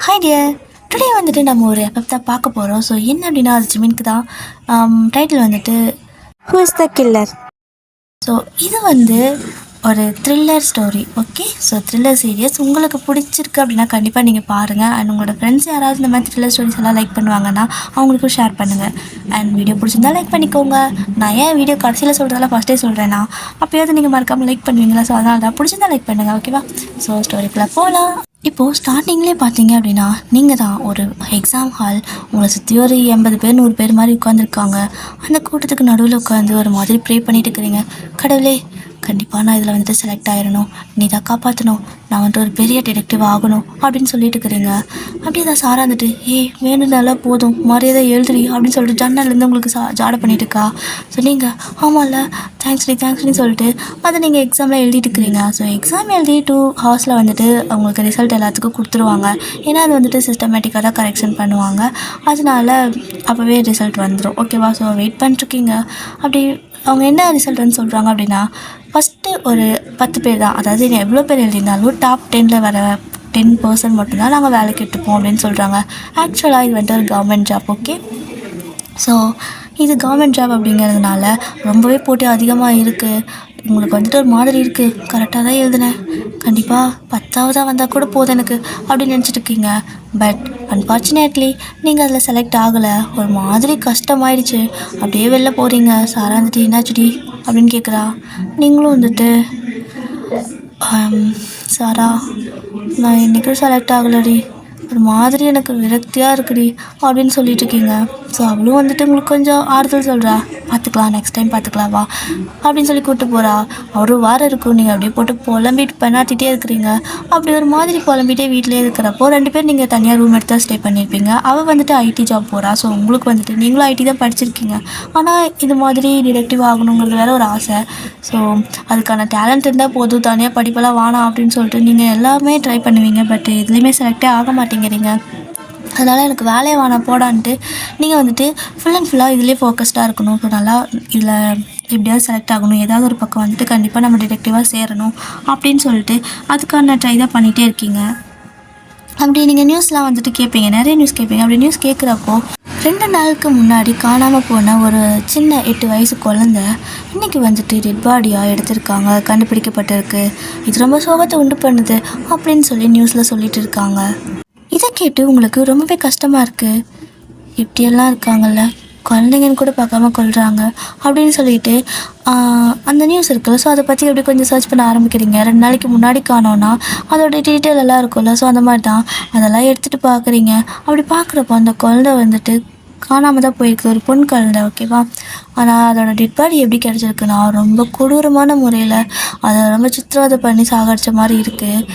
Hi dear. Today வந்துட்டு நம்ம ஒரு எஃபெக்ட் தான் பார்க்க போகிறோம். ஸோ என்ன அப்படின்னா அது ஜிமினுக்கு தான். டைட்டில் வந்துட்டு who is the killer. So இது வந்து ஒரு thriller story. Okay, so thriller series உங்களுக்கு பிடிச்சிருக்கு அப்படின்னா கண்டிப்பாக நீங்கள் பாருங்கள். அண்ட் உங்களோட ஃப்ரெண்ட்ஸ் யாராவது இந்த மாதிரி த்ரில்லர் ஸ்டோரிஸ் எல்லாம் லைக் பண்ணுவாங்கன்னா அவங்களுக்கும் ஷேர் பண்ணுங்கள். அண்ட் வீடியோ பிடிச்சிருந்தா லைக் பண்ணிக்கோங்க. நான் ஏன் வீடியோ கடைசியில் சொல்கிறதால ஃபஸ்ட்டே சொல்கிறேன்னா அப்போயாவது நீங்கள் மறக்காமல் லைக் பண்ணுவீங்களா? ஸோ அதனால தான் பிடிச்சிருந்தா லைக் பண்ணுங்கள். ஓகேவா? ஸோ ஸ்டோரிக்குள்ளே போகலாம். இப்போது ஸ்டார்டிங்லேயே பார்த்தீங்க அப்படின்னா நீங்கள் தான் ஒரு எக்ஸாம் ஹால், உங்களை சுற்றி ஒரு 80 பேர் 100 பேர் மாதிரி உட்காந்துருக்காங்க. அந்த கூட்டத்துக்கு நடுவில் உட்காந்து ஒரு மாதிரி ப்ரே பண்ணிட்டு இருக்கிறீங்க. கடவுளே, கண்டிப்பாக நான் இதில் வந்துட்டு செலக்ட் ஆகிடணும், நீ தான் காப்பாற்றணும், நான் வந்துட்டு ஒரு பெரிய டிடெக்டிவ் ஆகணும் அப்படின்னு சொல்லிட்டு இருக்கிறீங்க. அப்படியே தான் சாரா வந்துட்டு வேணுனாலும் போதும் மரியாதை எழுதுறி அப்படின்னு சொல்லிட்டு ஜன்னல்லேருந்து உங்களுக்கு ஜாடை பண்ணிட்டு இருக்கா. ஸோ நீங்கள் ஆமாம்ல தேங்க்ஸ்னு சொல்லிட்டு அதை நீங்கள் எக்ஸாமில் எழுதிட்டு இருக்கிறீங்க. ஸோ எக்ஸாம் எழுதி 2 ஹவர்ஸில் வந்துட்டு அவங்களுக்கு ரிசல்ட் எல்லாத்துக்கும் கொடுத்துருவாங்க. ஏன்னா அது வந்துட்டு சிஸ்டமேட்டிக்காக தான் கரெக்ஷன் பண்ணுவாங்க. அதனால அப்போவே ரிசல்ட் வந்துடும். ஓகேவா? ஸோ வெயிட் பண்ணிட்டுருக்கீங்க. அப்படி அவங்க என்ன ரிசல்ட்னு சொல்கிறாங்க அப்படின்னா ஃபஸ்ட்டு ஒரு 10 பேர் தான், அதாவது எவ்வளோ பேர் எழுதியிருந்தாலும் டாப் 10ல் வர 10% மட்டும்தான் நாங்கள் வேலைக்கு எடுத்துப்போம் அப்படின்னு சொல்கிறாங்க. ஆக்சுவலாக இது வந்துட்டு ஒரு கவர்மெண்ட் ஜாப். ஓகே, ஸோ இது கவர்மெண்ட் ஜாப் அப்படிங்கிறதுனால ரொம்பவே போட்டி அதிகமாக இருக்குது. உங்களுக்கு வந்துட்டு ஒரு மாதிரி இருக்குது, கரெக்டாக தான் எழுதினேன், கண்டிப்பாக 10ஆவதாக வந்தால் கூட போதும் எனக்கு அப்படின்னு நினச்சிட்டு இருக்கீங்க. பட் அன்ஃபார்ச்சுனேட்லி நீங்கள் அதில் செலக்ட் ஆகலை. ஒரு மாதிரி கஷ்டமாயிடுச்சு. அப்படியே வெளில போகிறீங்க. சாரா வந்துட்டு என்னாச்சுடி அப்படின்னு கேட்குறா. நீங்களும் வந்துட்டு சாரா, நான் இன்றைக்கும் செலக்ட் ஆகலடி, ஒரு மாதிரி எனக்கு விரக்தியாக இருக்குடி அப்படின்னு சொல்லிட்டு இருக்கீங்க. ஸோ அவளும் வந்துட்டு உங்களுக்கு கொஞ்சம் ஆறுதல் சொல்கிறா. பார்த்துக்கலாம், நெக்ஸ்ட் டைம் பார்த்துக்கலாம் வா அப்படின்னு சொல்லி கூப்பிட்டு போகிறா. ஒரு வாரம் இருக்கும். நீங்கள் அப்படியே போட்டு புலம்பிட்டு பண்ணாத்திட்டே இருக்கிறீங்க. அப்படி ஒரு மாதிரி புலம்பிட்டே வீட்டிலே இருக்கிறப்போ 2 பேர் நீங்கள் தனியாக ரூம் எடுத்து தான் ஸ்டே பண்ணியிருப்பீங்க. அவள் வந்துட்டு ஐடி ஜாப் போகிறா. ஸோ உங்களுக்கு வந்துட்டு நீங்களும் ஐடி தான் படிச்சிருக்கீங்க. ஆனால் இது மாதிரி டிடெக்டிவ் ஆகணுங்கிறது வேறு ஒரு ஆசை. ஸோ அதுக்கான டேலண்ட் இருந்தால் போதும், தனியாக படிப்பெல்லாம் வேணாம் அப்படின்னு சொல்லிட்டு நீங்கள் எல்லாமே ட்ரை பண்ணுவீங்க. பட் எதுலேயுமே செலக்டே ஆக மாட்டேங்கிறீங்க. அதனால் எனக்கு வேலையை வேணாம் போடான்ட்டு நீங்கள் வந்துட்டு ஃபுல் அண்ட் ஃபுல்லாக இதிலே ஃபோக்கஸ்டாக இருக்கணும். ஸோ நல்லா இதில் எப்படியாவது செலக்ட் ஆகணும், ஏதாவது ஒரு பக்கம் வந்துட்டு கண்டிப்பாக நம்ம டிடெக்டிவாக சேரணும் அப்படின்னு சொல்லிட்டு அதுக்கான ட்ரை தான் பண்ணிகிட்டே இருக்கீங்க. அப்படி நீங்கள் நியூஸ்லாம் வந்துட்டு கேட்பீங்க, நிறைய நியூஸ் கேட்பீங்க. அப்படி நியூஸ் கேட்குறப்போ 2 நாளுக்கு முன்னாடி காணாமல் போன ஒரு சின்ன 8 வயசு குழந்தை இன்றைக்கி வந்துட்டு டெட் பாடியாக எடுத்திருக்காங்க, கண்டுபிடிக்கப்பட்டிருக்கு. இது ரொம்ப சோகத்தை உண்டு பண்ணுது அப்படின்னு சொல்லி நியூஸில் சொல்லிட்டு இருக்காங்க. இதை கேட்டு உங்களுக்கு ரொம்பவே கஷ்டமாக இருக்குது. இப்படியெல்லாம் இருக்காங்கல்ல, குழந்தைங்கன்னு கூட பார்க்காம கொள்கிறாங்க அப்படின்னு சொல்லிட்டு அந்த நியூஸ் இருக்குல்ல, ஸோ அதை பற்றி எப்படி கொஞ்சம் சர்ச் பண்ண ஆரம்பிக்கிறீங்க. 2 நாளைக்கு முன்னாடி காணோன்னா அதோட டீட்டெயில் எல்லாம் இருக்கும்ல, ஸோ அந்த மாதிரி தான் அதெல்லாம் எடுத்துகிட்டு பார்க்குறீங்க. அப்படி பார்க்குறப்போ அந்த குழந்தை வந்துட்டு காணாமல் தான் போயிருக்கு, ஒரு பொன் குழந்தை. ஓகேவா? ஆனால் அதோட டெட் பாடி எப்படி கிடச்சிருக்குன்னா ரொம்ப கொடூரமான முறையில் அதை ரொம்ப சித்திரவதை பண்ணி சாகடிச்ச மாதிரி இருக்குது.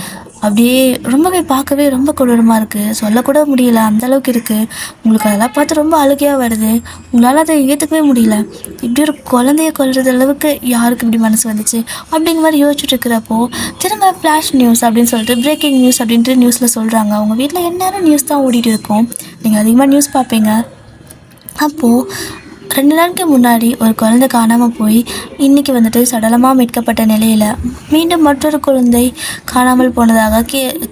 அப்படியே ரொம்பவே பார்க்கவே ரொம்ப கொடூரமாக இருக்குது, சொல்லக்கூட முடியல, அந்தளவுக்கு இருக்குது. உங்களுக்கு அதெல்லாம் பார்த்து ரொம்ப அழுகையாக வருது. உங்களால் அதை ஏற்றுக்கவே முடியல. இப்படி ஒரு குழந்தைய கொல்றது அளவுக்கு யாருக்கு இப்படி மனசு வந்துச்சு அப்படிங்கிற மாதிரி யோசிச்சுட்டு இருக்கிறப்போ திரும்ப ஃப்ளாஷ் நியூஸ் அப்படின்னு சொல்லிட்டு பிரேக்கிங் நியூஸ் அப்படின்ட்டு நியூஸில் சொல்கிறாங்க. உங்கள் வீட்டில் எந்நேரம் நியூஸ் தான் ஓடிட்டு இருக்கும், நீங்கள் அதிகமாக நியூஸ் பார்ப்பீங்க. அப்போது 2 நாளுக்கு முன்னாடி ஒரு குழந்தை காணாமல் போய் இன்றைக்கி வந்துட்டு சடலமாக மீட்கப்பட்ட நிலையில் மீண்டும் மற்றொரு குழந்தை காணாமல் போனதாக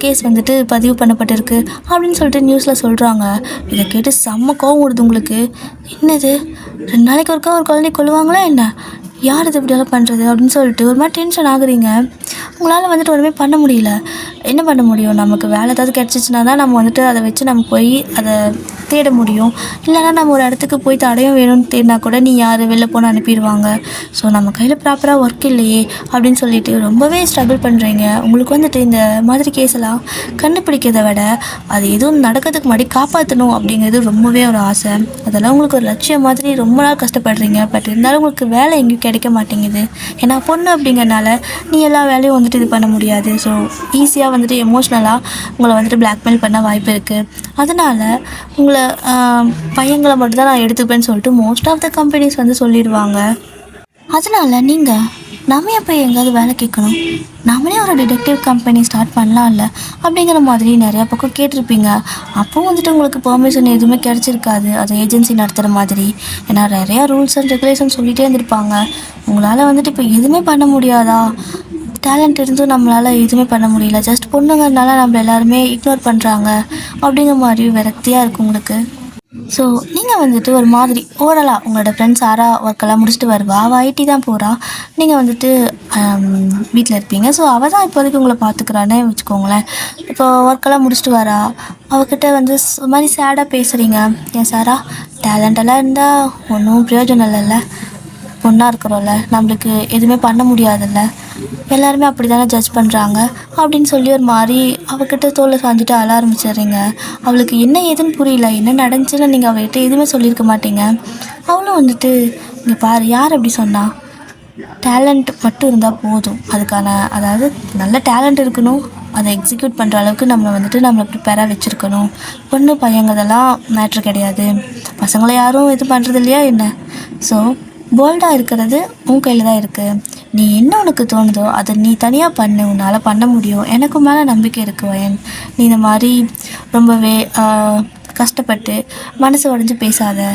கேஸ் வந்துட்டு பதிவு பண்ணப்பட்டிருக்கு அப்படின்னு சொல்லிட்டு நியூஸில் சொல்கிறாங்க. இதை கேட்டு செம்ம கோவம் வருது உங்களுக்கு. என்னது, 2 நாளைக்கு ஒருக்கா ஒரு குழந்தை கொல்லுவாங்களா என்ன? யார் இது இப்படியெல்லாம் பண்ணுறது அப்படின்னு சொல்லிட்டு ஒரு மாதிரி டென்ஷன் ஆகுறீங்க. உங்களால் வந்துட்டு ஒன்றுமே பண்ண முடியல. என்ன பண்ண முடியும்? நமக்கு வேலை ஏதாவது கிடச்சிச்சின்னா தான் நம்ம வந்துட்டு அதை வச்சு நம்ம போய் அதை தேட முடியும். இல்லைனா நம்ம ஒரு இடத்துக்கு போய் தடையும் வேணும்னு தேடினா கூட நீ யார் வெளில போன அனுப்பிடுவாங்க. ஸோ நம்ம கையில் ப்ராப்பராக ஒர்க் இல்லையே அப்படின்னு சொல்லிட்டு ரொம்பவே ஸ்ட்ரகிள் பண்ணுறீங்க. உங்களுக்கு வந்துட்டு இந்த மாதிரி கேஸெல்லாம் கண்டுபிடிக்கிறத விட அது எதுவும் நடக்கிறதுக்கு முன்னாடி காப்பாற்றணும் அப்படிங்கிறது ரொம்பவே ஒரு ஆசை. அதெல்லாம் உங்களுக்கு ஒரு லட்சியம் மாதிரி ரொம்ப நாள் கஷ்டப்படுறீங்க. பட் இருந்தாலும் உங்களுக்கு வேலை எங்கேயும் கிடைக்க மாட்டேங்குது. ஏன்னா பொண்ணு அப்படிங்கிறனால நீ எல்லா வேலையும் வந்துட்டு இது பண்ண முடியாது. ஸோ ஈஸியாக வந்துட்டு எமோஷ்னலாக உங்களை வந்துட்டு பிளாக்மெயில் பண்ண வாய்ப்பு இருக்குது. அதனால் உங்களை பையங்களை மட்டும்தான் நான் எடுத்துப்பேன்னு சொல்லிட்டு மோஸ்ட் ஆஃப் த கம்பெனிஸ் வந்து சொல்லிடுவாங்க. அதனால் நீங்கள் நம்ம எப்போ எங்கேயாவது வேலை கேட்கணும், நம்மளே ஒரு டிடெக்டிவ் கம்பெனி ஸ்டார்ட் பண்ணலாம்ல அப்படிங்கிற மாதிரி நிறையா பக்கம் கேட்டிருப்பீங்க. அப்போது வந்துட்டு உங்களுக்கு பெர்மிஷன் எதுவுமே கிடச்சிருக்காது, அது ஏஜென்சி நடத்துகிற மாதிரி. ஏன்னா நிறையா ரூல்ஸ் அண்ட் ரெகுலேஷன் சொல்லிகிட்டே இருந்திருப்பாங்க. உங்களால் வந்துட்டு இப்போ எதுவுமே பண்ண முடியாதா? டேலண்ட் இருந்தும் நம்மளால் எதுவுமே பண்ண முடியல, ஜஸ்ட் பொண்ணுங்கிறதுனால நம்ம எல்லாருமே இக்னோர் பண்ணுறாங்க அப்படிங்கிற மாதிரி விரக்தியாக இருக்குது உங்களுக்கு. ஸோ நீங்கள் வந்துட்டு ஒரு மாதிரி ஓரலாக உங்களோட ஃப்ரெண்ட்ஸ் யாரா ஒர்க்கெல்லாம் முடிச்சுட்டு வருவா, அவள் ஐடி தான் போகிறா, நீங்கள் வந்துட்டு வீட்டில் இருப்பீங்க. ஸோ அவள் தான் இப்போதைக்கு உங்களை பார்த்துக்கிறானே வச்சுக்கோங்களேன். இப்போ ஒர்க்கெல்லாம் முடிச்சுட்டு வரா, அவகிட்ட வந்து ஒரு மாதிரி சேடாக பேசுகிறீங்க. ஏன் சாரா, டேலண்டெல்லாம் இருந்தால் ஒன்றும் பிரயோஜனம் இல்லைல்ல, பொண்ணாக இருக்கிறோம்ல, நம்மளுக்கு எதுவுமே பண்ண முடியாதுல்ல, எல்லாருமே அப்படி தானே ஜட்ஜ் பண்ணுறாங்க அப்படின்னு சொல்லி ஒரு மாதிரி அவகிட்ட தோலை சாஞ்சிட்டு அழ ஆரம்பிச்சிடுறீங்க. அவளுக்கு என்ன ஏதுன்னு புரியல, என்ன நடந்துச்சுன்னு நீங்கள் அவள்கிட்ட எதுவுமே சொல்லியிருக்க மாட்டீங்க. அவளும் வந்துட்டு இங்கே பாரு, யார் அப்படி சொன்னா, டேலண்ட் மட்டும் இருந்தால் போதும், அதுக்கான அதாவது நல்ல டேலண்ட் இருக்கணும், அதை எக்ஸிக்யூட் பண்ணுற அளவுக்கு நம்மளை ப்ரிப்பேராக வச்சுருக்கணும். பொண்ணு பையங்கிறதெல்லாம் மேட்ரு கிடையாது, பசங்களை யாரும் இது பண்ணுறது இல்லையா என்ன. ஸோ போல்டாக இருக்கிறது உன் கையில் தான் இருக்குது. நீ என்ன உனக்கு தோணுதோ அதை நீ தனியாக பண்ணு, உன்னால் பண்ண முடியும், எனக்கு மேலே நம்பிக்கை இருக்கு வயன். நீ இந்த மாதிரி ரொம்பவே கஷ்டப்பட்டு மனசு உடஞ்சி பேசாத,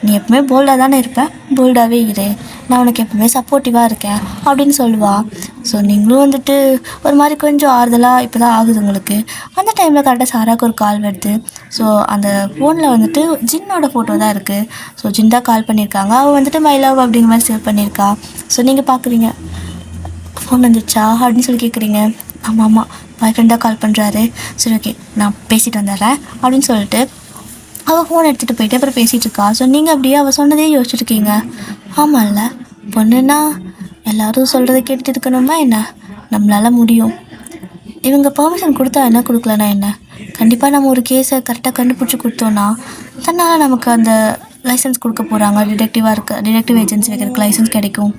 நீ எப்பவுமே போல்டாக தானே இருப்பேன், போல்டாகவே இரு, நான் உனக்கு எப்பவுமே சப்போர்ட்டிவாக இருக்கேன் அப்படின்னு சொல்லுவாள். ஸோ நீங்களும் வந்துட்டு ஒரு மாதிரி கொஞ்சம் ஆறுதலாக இப்போ தான் ஆகுது உங்களுக்கு. அந்த டைமில் கரெக்டாக சாராவுக்கு ஒரு கால் வருது. ஸோ அந்த ஃபோனில் வந்துட்டு ஜின்னோட ஃபோட்டோ தான் இருக்குது. ஸோ ஜின் தான் கால் பண்ணியிருக்காங்க. அவள் வந்துட்டு மை லவ் அப்படிங்கிற மாதிரி சேவ் பண்ணியிருக்கா. ஸோ நீங்கள் பார்க்குறீங்க, ஃபோன் வந்துடுச்சா அப்படின்னு சொல்லி கேட்குறீங்க. ஆமாம் ஆமாம், பாய் ஃப்ரெண்டாக கால் பண்ணுறாரு. சரி ஓகே, நான் பேசிட்டு வந்துடுறேன் அப்படின்னு சொல்லிட்டு அவள் ஃபோன் எடுத்துகிட்டு போயிட்டு அப்புறம் பேசிகிட்டு இருக்கா. ஸோ நீங்கள் அப்படியே அவள் சொன்னதே யோசிச்சுருக்கீங்க. ஆமாம்ல, பொண்ணுன்னா எல்லோரும் சொல்கிறத கேட்டுட்டு இருக்கணுமா என்ன, நம்மளால் முடியும், இவங்க பெர்மிஷன் கொடுத்தா என்ன, கொடுக்கலனா என்ன, கண்டிப்பாக நம்ம ஒரு கேஸை கரெக்டாக கண்டுபிடிச்சி கொடுத்தோன்னா தன்னால் நமக்கு அந்த லைசன்ஸ் கொடுக்க போகிறாங்க, டிடெக்டிவ் ஏஜென்சி வைக்கிறதுக்கு லைசன்ஸ் கிடைக்கும்.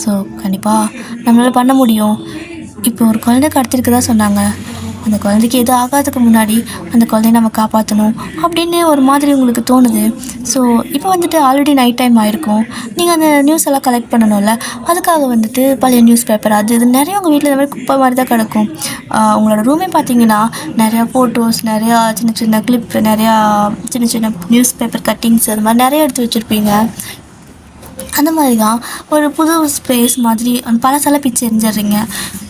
ஸோ கண்டிப்பாக நம்மளால் பண்ண முடியும். இப்போ ஒரு குழந்தை கடத்திருக்கதா சொன்னாங்க, அந்த குழந்தைக்கு எதுவும் ஆகாததுக்கு முன்னாடி அந்த குழந்தைய நம்ம காப்பாற்றணும் அப்படின்னு ஒரு மாதிரி உங்களுக்கு தோணுது. ஸோ இப்போ வந்துட்டு ஆல்ரெடி நைட் டைம் ஆகிருக்கும், நீங்கள் அந்த நியூஸ் எல்லாம் கலெக்ட் பண்ணணும்ல, அதுக்காக வந்துட்டு பழைய நியூஸ் பேப்பர் அது இது நிறைய உங்கள் வீட்டில் இந்த மாதிரி குப்பை மாதிரி தான் கிடக்கும். உங்களோட ரூமே பார்த்தீங்கன்னா நிறையா ஃபோட்டோஸ், நிறையா சின்ன சின்ன கிளிப், நிறையா சின்ன சின்ன நியூஸ் பேப்பர் கட்டிங்ஸ் அது மாதிரி நிறைய எடுத்து வச்சுருப்பீங்க. அந்த மாதிரி தான் ஒரு புது ஸ்பேஸ் மாதிரி அந்த பழசெல்லாம் பிச்சு எரிஞ்சிடுறீங்க.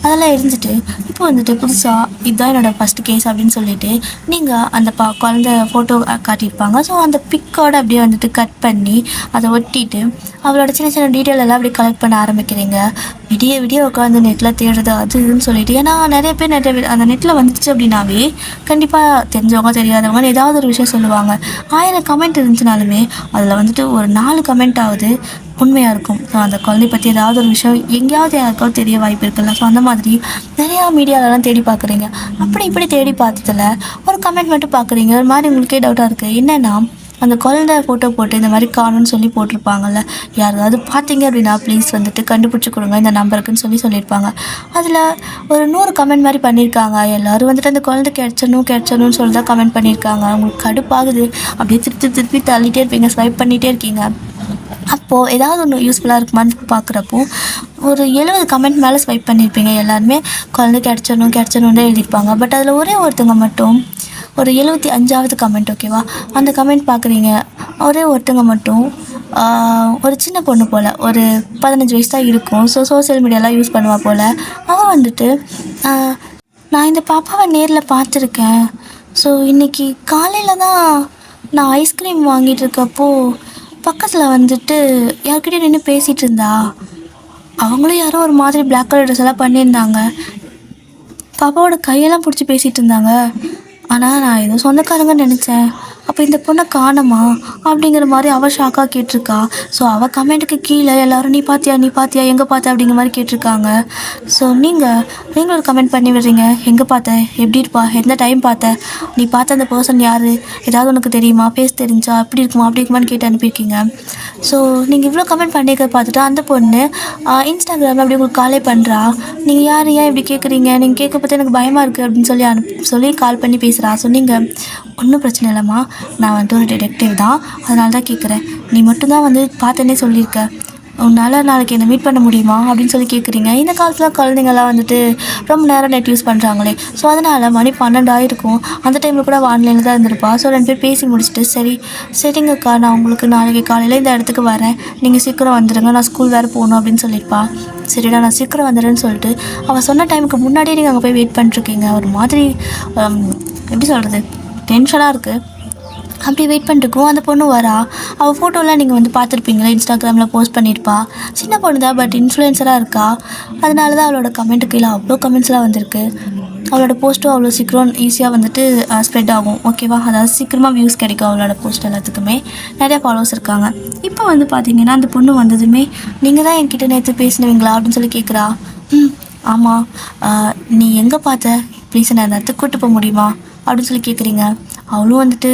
அதெல்லாம் எரிஞ்சிட்டு இப்போ வந்துட்டு புதுசாக இதுதான் என்னோடய ஃபஸ்ட்டு கேஸ் அப்படின்னு சொல்லிவிட்டு நீங்கள் அந்த குழந்த ஃபோட்டோ காட்டியிருப்பாங்க. ஸோ அந்த பிக்கோடு அப்படியே வந்துட்டு கட் பண்ணி அதை ஒட்டிட்டு அவளோட சின்ன சின்ன டீட்டெயில் எல்லாம் அப்படியே கலெக்ட் பண்ண ஆரம்பிக்கிறீங்க. விடிய விடிய உட்காந்து நெட்டில் தேடுறது அது இதுன்னு சொல்லிட்டு, ஏன்னா நிறைய பேர் அந்த நெட்டில் வந்துச்சு அப்படின்னாவே கண்டிப்பாக தெரிஞ்சவங்க தெரியாதவங்க ஏதாவது ஒரு விஷயம் சொல்லுவாங்க. 1000 கமெண்ட் இருந்துச்சுனாலுமே அதில் வந்துட்டு ஒரு 4 கமெண்ட் ஆகுது உண்மையாக இருக்கும். ஸோ அந்த குழந்தைய பற்றி ஏதாவது ஒரு விஷயம் எங்கேயாவது யாருக்காவது தெரிய வாய்ப்பு இருக்குல்ல. ஸோ அந்த மாதிரி நிறையா மீடியாலலாம் தேடி பார்க்குறீங்க. அப்படி இப்படி தேடி பார்த்ததில் ஒரு கமெண்ட் மட்டும் பார்க்குறீங்க. ஒரு மாதிரி உங்களுக்கே டவுட்டாக இருக்குது. என்னென்னா, அந்த குழந்தை ஃபோட்டோ போட்டு இந்த மாதிரி காணும்னு சொல்லி போட்டிருப்பாங்கல்ல, யாராவது பார்த்தீங்க அப்படின்னா ப்ளீஸ் வந்துட்டு கண்டுபிடிச்சி கொடுங்க இந்த நம்பருக்குன்னு சொல்லியிருப்பாங்க. அதில் ஒரு 100 கமெண்ட் மாதிரி பண்ணியிருக்காங்க. எல்லோரும் வந்துட்டு அந்த குழந்தை கிடச்சணும்னு சொல்லி தான் கமெண்ட் பண்ணியிருக்காங்க. உங்களுக்கு கடுப்பாகுது, அப்படியே திருப்பி தள்ளிட்டே இருப்பீங்க, ஸ்வைப் பண்ணிகிட்டே இருக்கீங்க. அப்போது ஏதாவது ஒன்று யூஸ்ஃபுல்லாக இருக்குமான்னு பார்க்குறப்போ ஒரு 70 கமெண்ட் மேலே ஸ்வைப் பண்ணியிருப்பீங்க. எல்லாருமே குழந்தை கிடச்சணுன்னு எழுதியிருப்பாங்க. பட் அதில் ஒருத்தவங்க மட்டும் ஒரு 75வது கமெண்ட், ஓகேவா, அந்த கமெண்ட் பார்க்குறீங்க. ஒருத்தவங்க மட்டும் ஒரு சின்ன பொண்ணு போல், ஒரு 15 வயசு தான் இருக்கும். ஸோ சோசியல் மீடியாலாம் யூஸ் பண்ணுவா போல். அவள் வந்துட்டு நான் இந்த பாப்பாவை நேரில் பார்த்துருக்கேன். ஸோ இன்றைக்கி காலையில் தான் நான் ஐஸ்கிரீம் வாங்கிட்டு இருக்கப்போ பக்கத்தில் வந்துட்டு யார்கிட்டயும் நின்று பேசிகிட்டு இருந்தா. அவங்களும் யாரோ ஒரு மாதிரி பிளாக் கலர் ட்ரெஸ் எல்லாம் பண்ணியிருந்தாங்க. பாப்பாவோட கையெல்லாம் பிடிச்சி பேசிகிட்டு இருந்தாங்க. ஆனால் நான் ஏதோ சொந்தக்காரங்கன்னு நினச்சேன். அப்போ இந்த பொண்ணை காணுமா அப்படிங்கிற மாதிரி அவள் ஷாக்காக கேட்டிருக்கா. ஸோ அவள் கமெண்ட்டுக்கு கீழே எல்லோரும் நீ பார்த்தியா எங்கே பார்த்த அப்படிங்கிற மாதிரி கேட்டிருக்காங்க. ஸோ நீங்களும் ஒரு கமெண்ட் பண்ணி விடுறீங்க. எங்கே பார்த்த, எப்படி இருப்பா, எந்த டைம் பார்த்த, நீ பார்த்த அந்த பர்சன் யார், ஏதாவது உனக்கு தெரியுமா, ஃபேஸ் தெரிஞ்சா, அப்படி இருக்குமான்னு கேட்டு அனுப்பியிருக்கீங்க. ஸோ நீங்கள் இவ்வளோ கமெண்ட் பண்ணிக்கிறத பார்த்துட்டு அந்த பொண்ணு இன்ஸ்டாகிராமில் அப்படி உங்களுக்கு காலே பண்ணுறா. நீங்கள் ஏன் இப்படி கேட்குறீங்க, நீங்கள் கேட்க பார்த்து எனக்கு பயமாக இருக்குது அப்படின்னு சொல்லி கால் பண்ணி பேசுகிறா. ஸோ நீங்கள் ஒன்றும் பிரச்சனை இல்லைம்மா, நான் வந்துட்டு ஒரு டிடெக்டிவ் தான், அதனால தான் கேட்குறேன், நீ மட்டும்தான் வந்து பார்த்தேன்னே சொல்லியிருக்க, உன்னால் நாளைக்கு என்னை மீட் பண்ண முடியுமா அப்படின்னு சொல்லி கேட்குறீங்க. இந்த காலத்தில் குழந்தைங்கள்லாம் வந்துட்டு ரொம்ப நேரம் நெட் யூஸ் பண்ணுறாங்களே. ஸோ அதனால் மணி 12 ஆகிருக்கும். அந்த டைமில் கூட ஆன்லைனில் தான் இருந்திருப்பா. ஸோ 2 பேர் பேசி முடிச்சுட்டு சரிங்கக்கா, நான் உங்களுக்கு நாளைக்கு காலையில் இந்த இடத்துக்கு வரேன், நீங்கள் சீக்கிரம் வந்துடுங்க, நான் ஸ்கூல் வேறு போகணும் அப்படின்னு சொல்லியிருப்பா. சரிடா, நான் சீக்கிரம் வந்துடுறேன்னு சொல்லிட்டு அவள் சொன்ன டைமுக்கு முன்னாடியே நீங்கள் அங்கே போய் வெயிட் பண்ணிட்டுருக்கீங்க. ஒரு மாதிரி எப்படி சொல்கிறது, டென்ஷனாக இருக்குது. அப்படி வெயிட் பண்ணிருக்கோம். அந்த பொண்ணு வரா. அவள் ஃபோட்டோலாம் நீங்கள் வந்து பார்த்துருப்பீங்களா, இன்ஸ்டாகிராமில் போஸ்ட் பண்ணியிருப்பா. சின்ன பொண்ணு தான், பட் இன்ஃப்ளூயன்சராக இருக்கா. அதனால தான் அவளோட கமெண்ட்டு கீழே அவ்வளோ கமெண்ட்ஸ்லாம் வந்திருக்கு. அவளோட போஸ்ட்டும் அவ்வளோ சீக்கிரம் ஈஸியாக வந்துட்டு ஸ்ப்ரெட் ஆகும், ஓகேவா. அதாவது சீக்கிரமாக வியூஸ் கிடைக்கும் அவளோட போஸ்ட் எல்லாத்துக்குமே. நிறையா ஃபாலோவர்ஸ் இருக்காங்க. இப்போ வந்து பார்த்தீங்கன்னா அந்த பொண்ணு வந்ததுமே நீங்கள் தான் என்கிட்ட நேற்று பேசினவீங்களா அப்படின்னு சொல்லி கேட்குறா. ஆமாம். நீ எங்கே பார்த்த, ப்ளீஸ் நான் அந்த இடத்துக்கு கூப்பிட்டு போக முடியுமா அப்படின்னு சொல்லி கேட்குறீங்க. அவளும் வந்துட்டு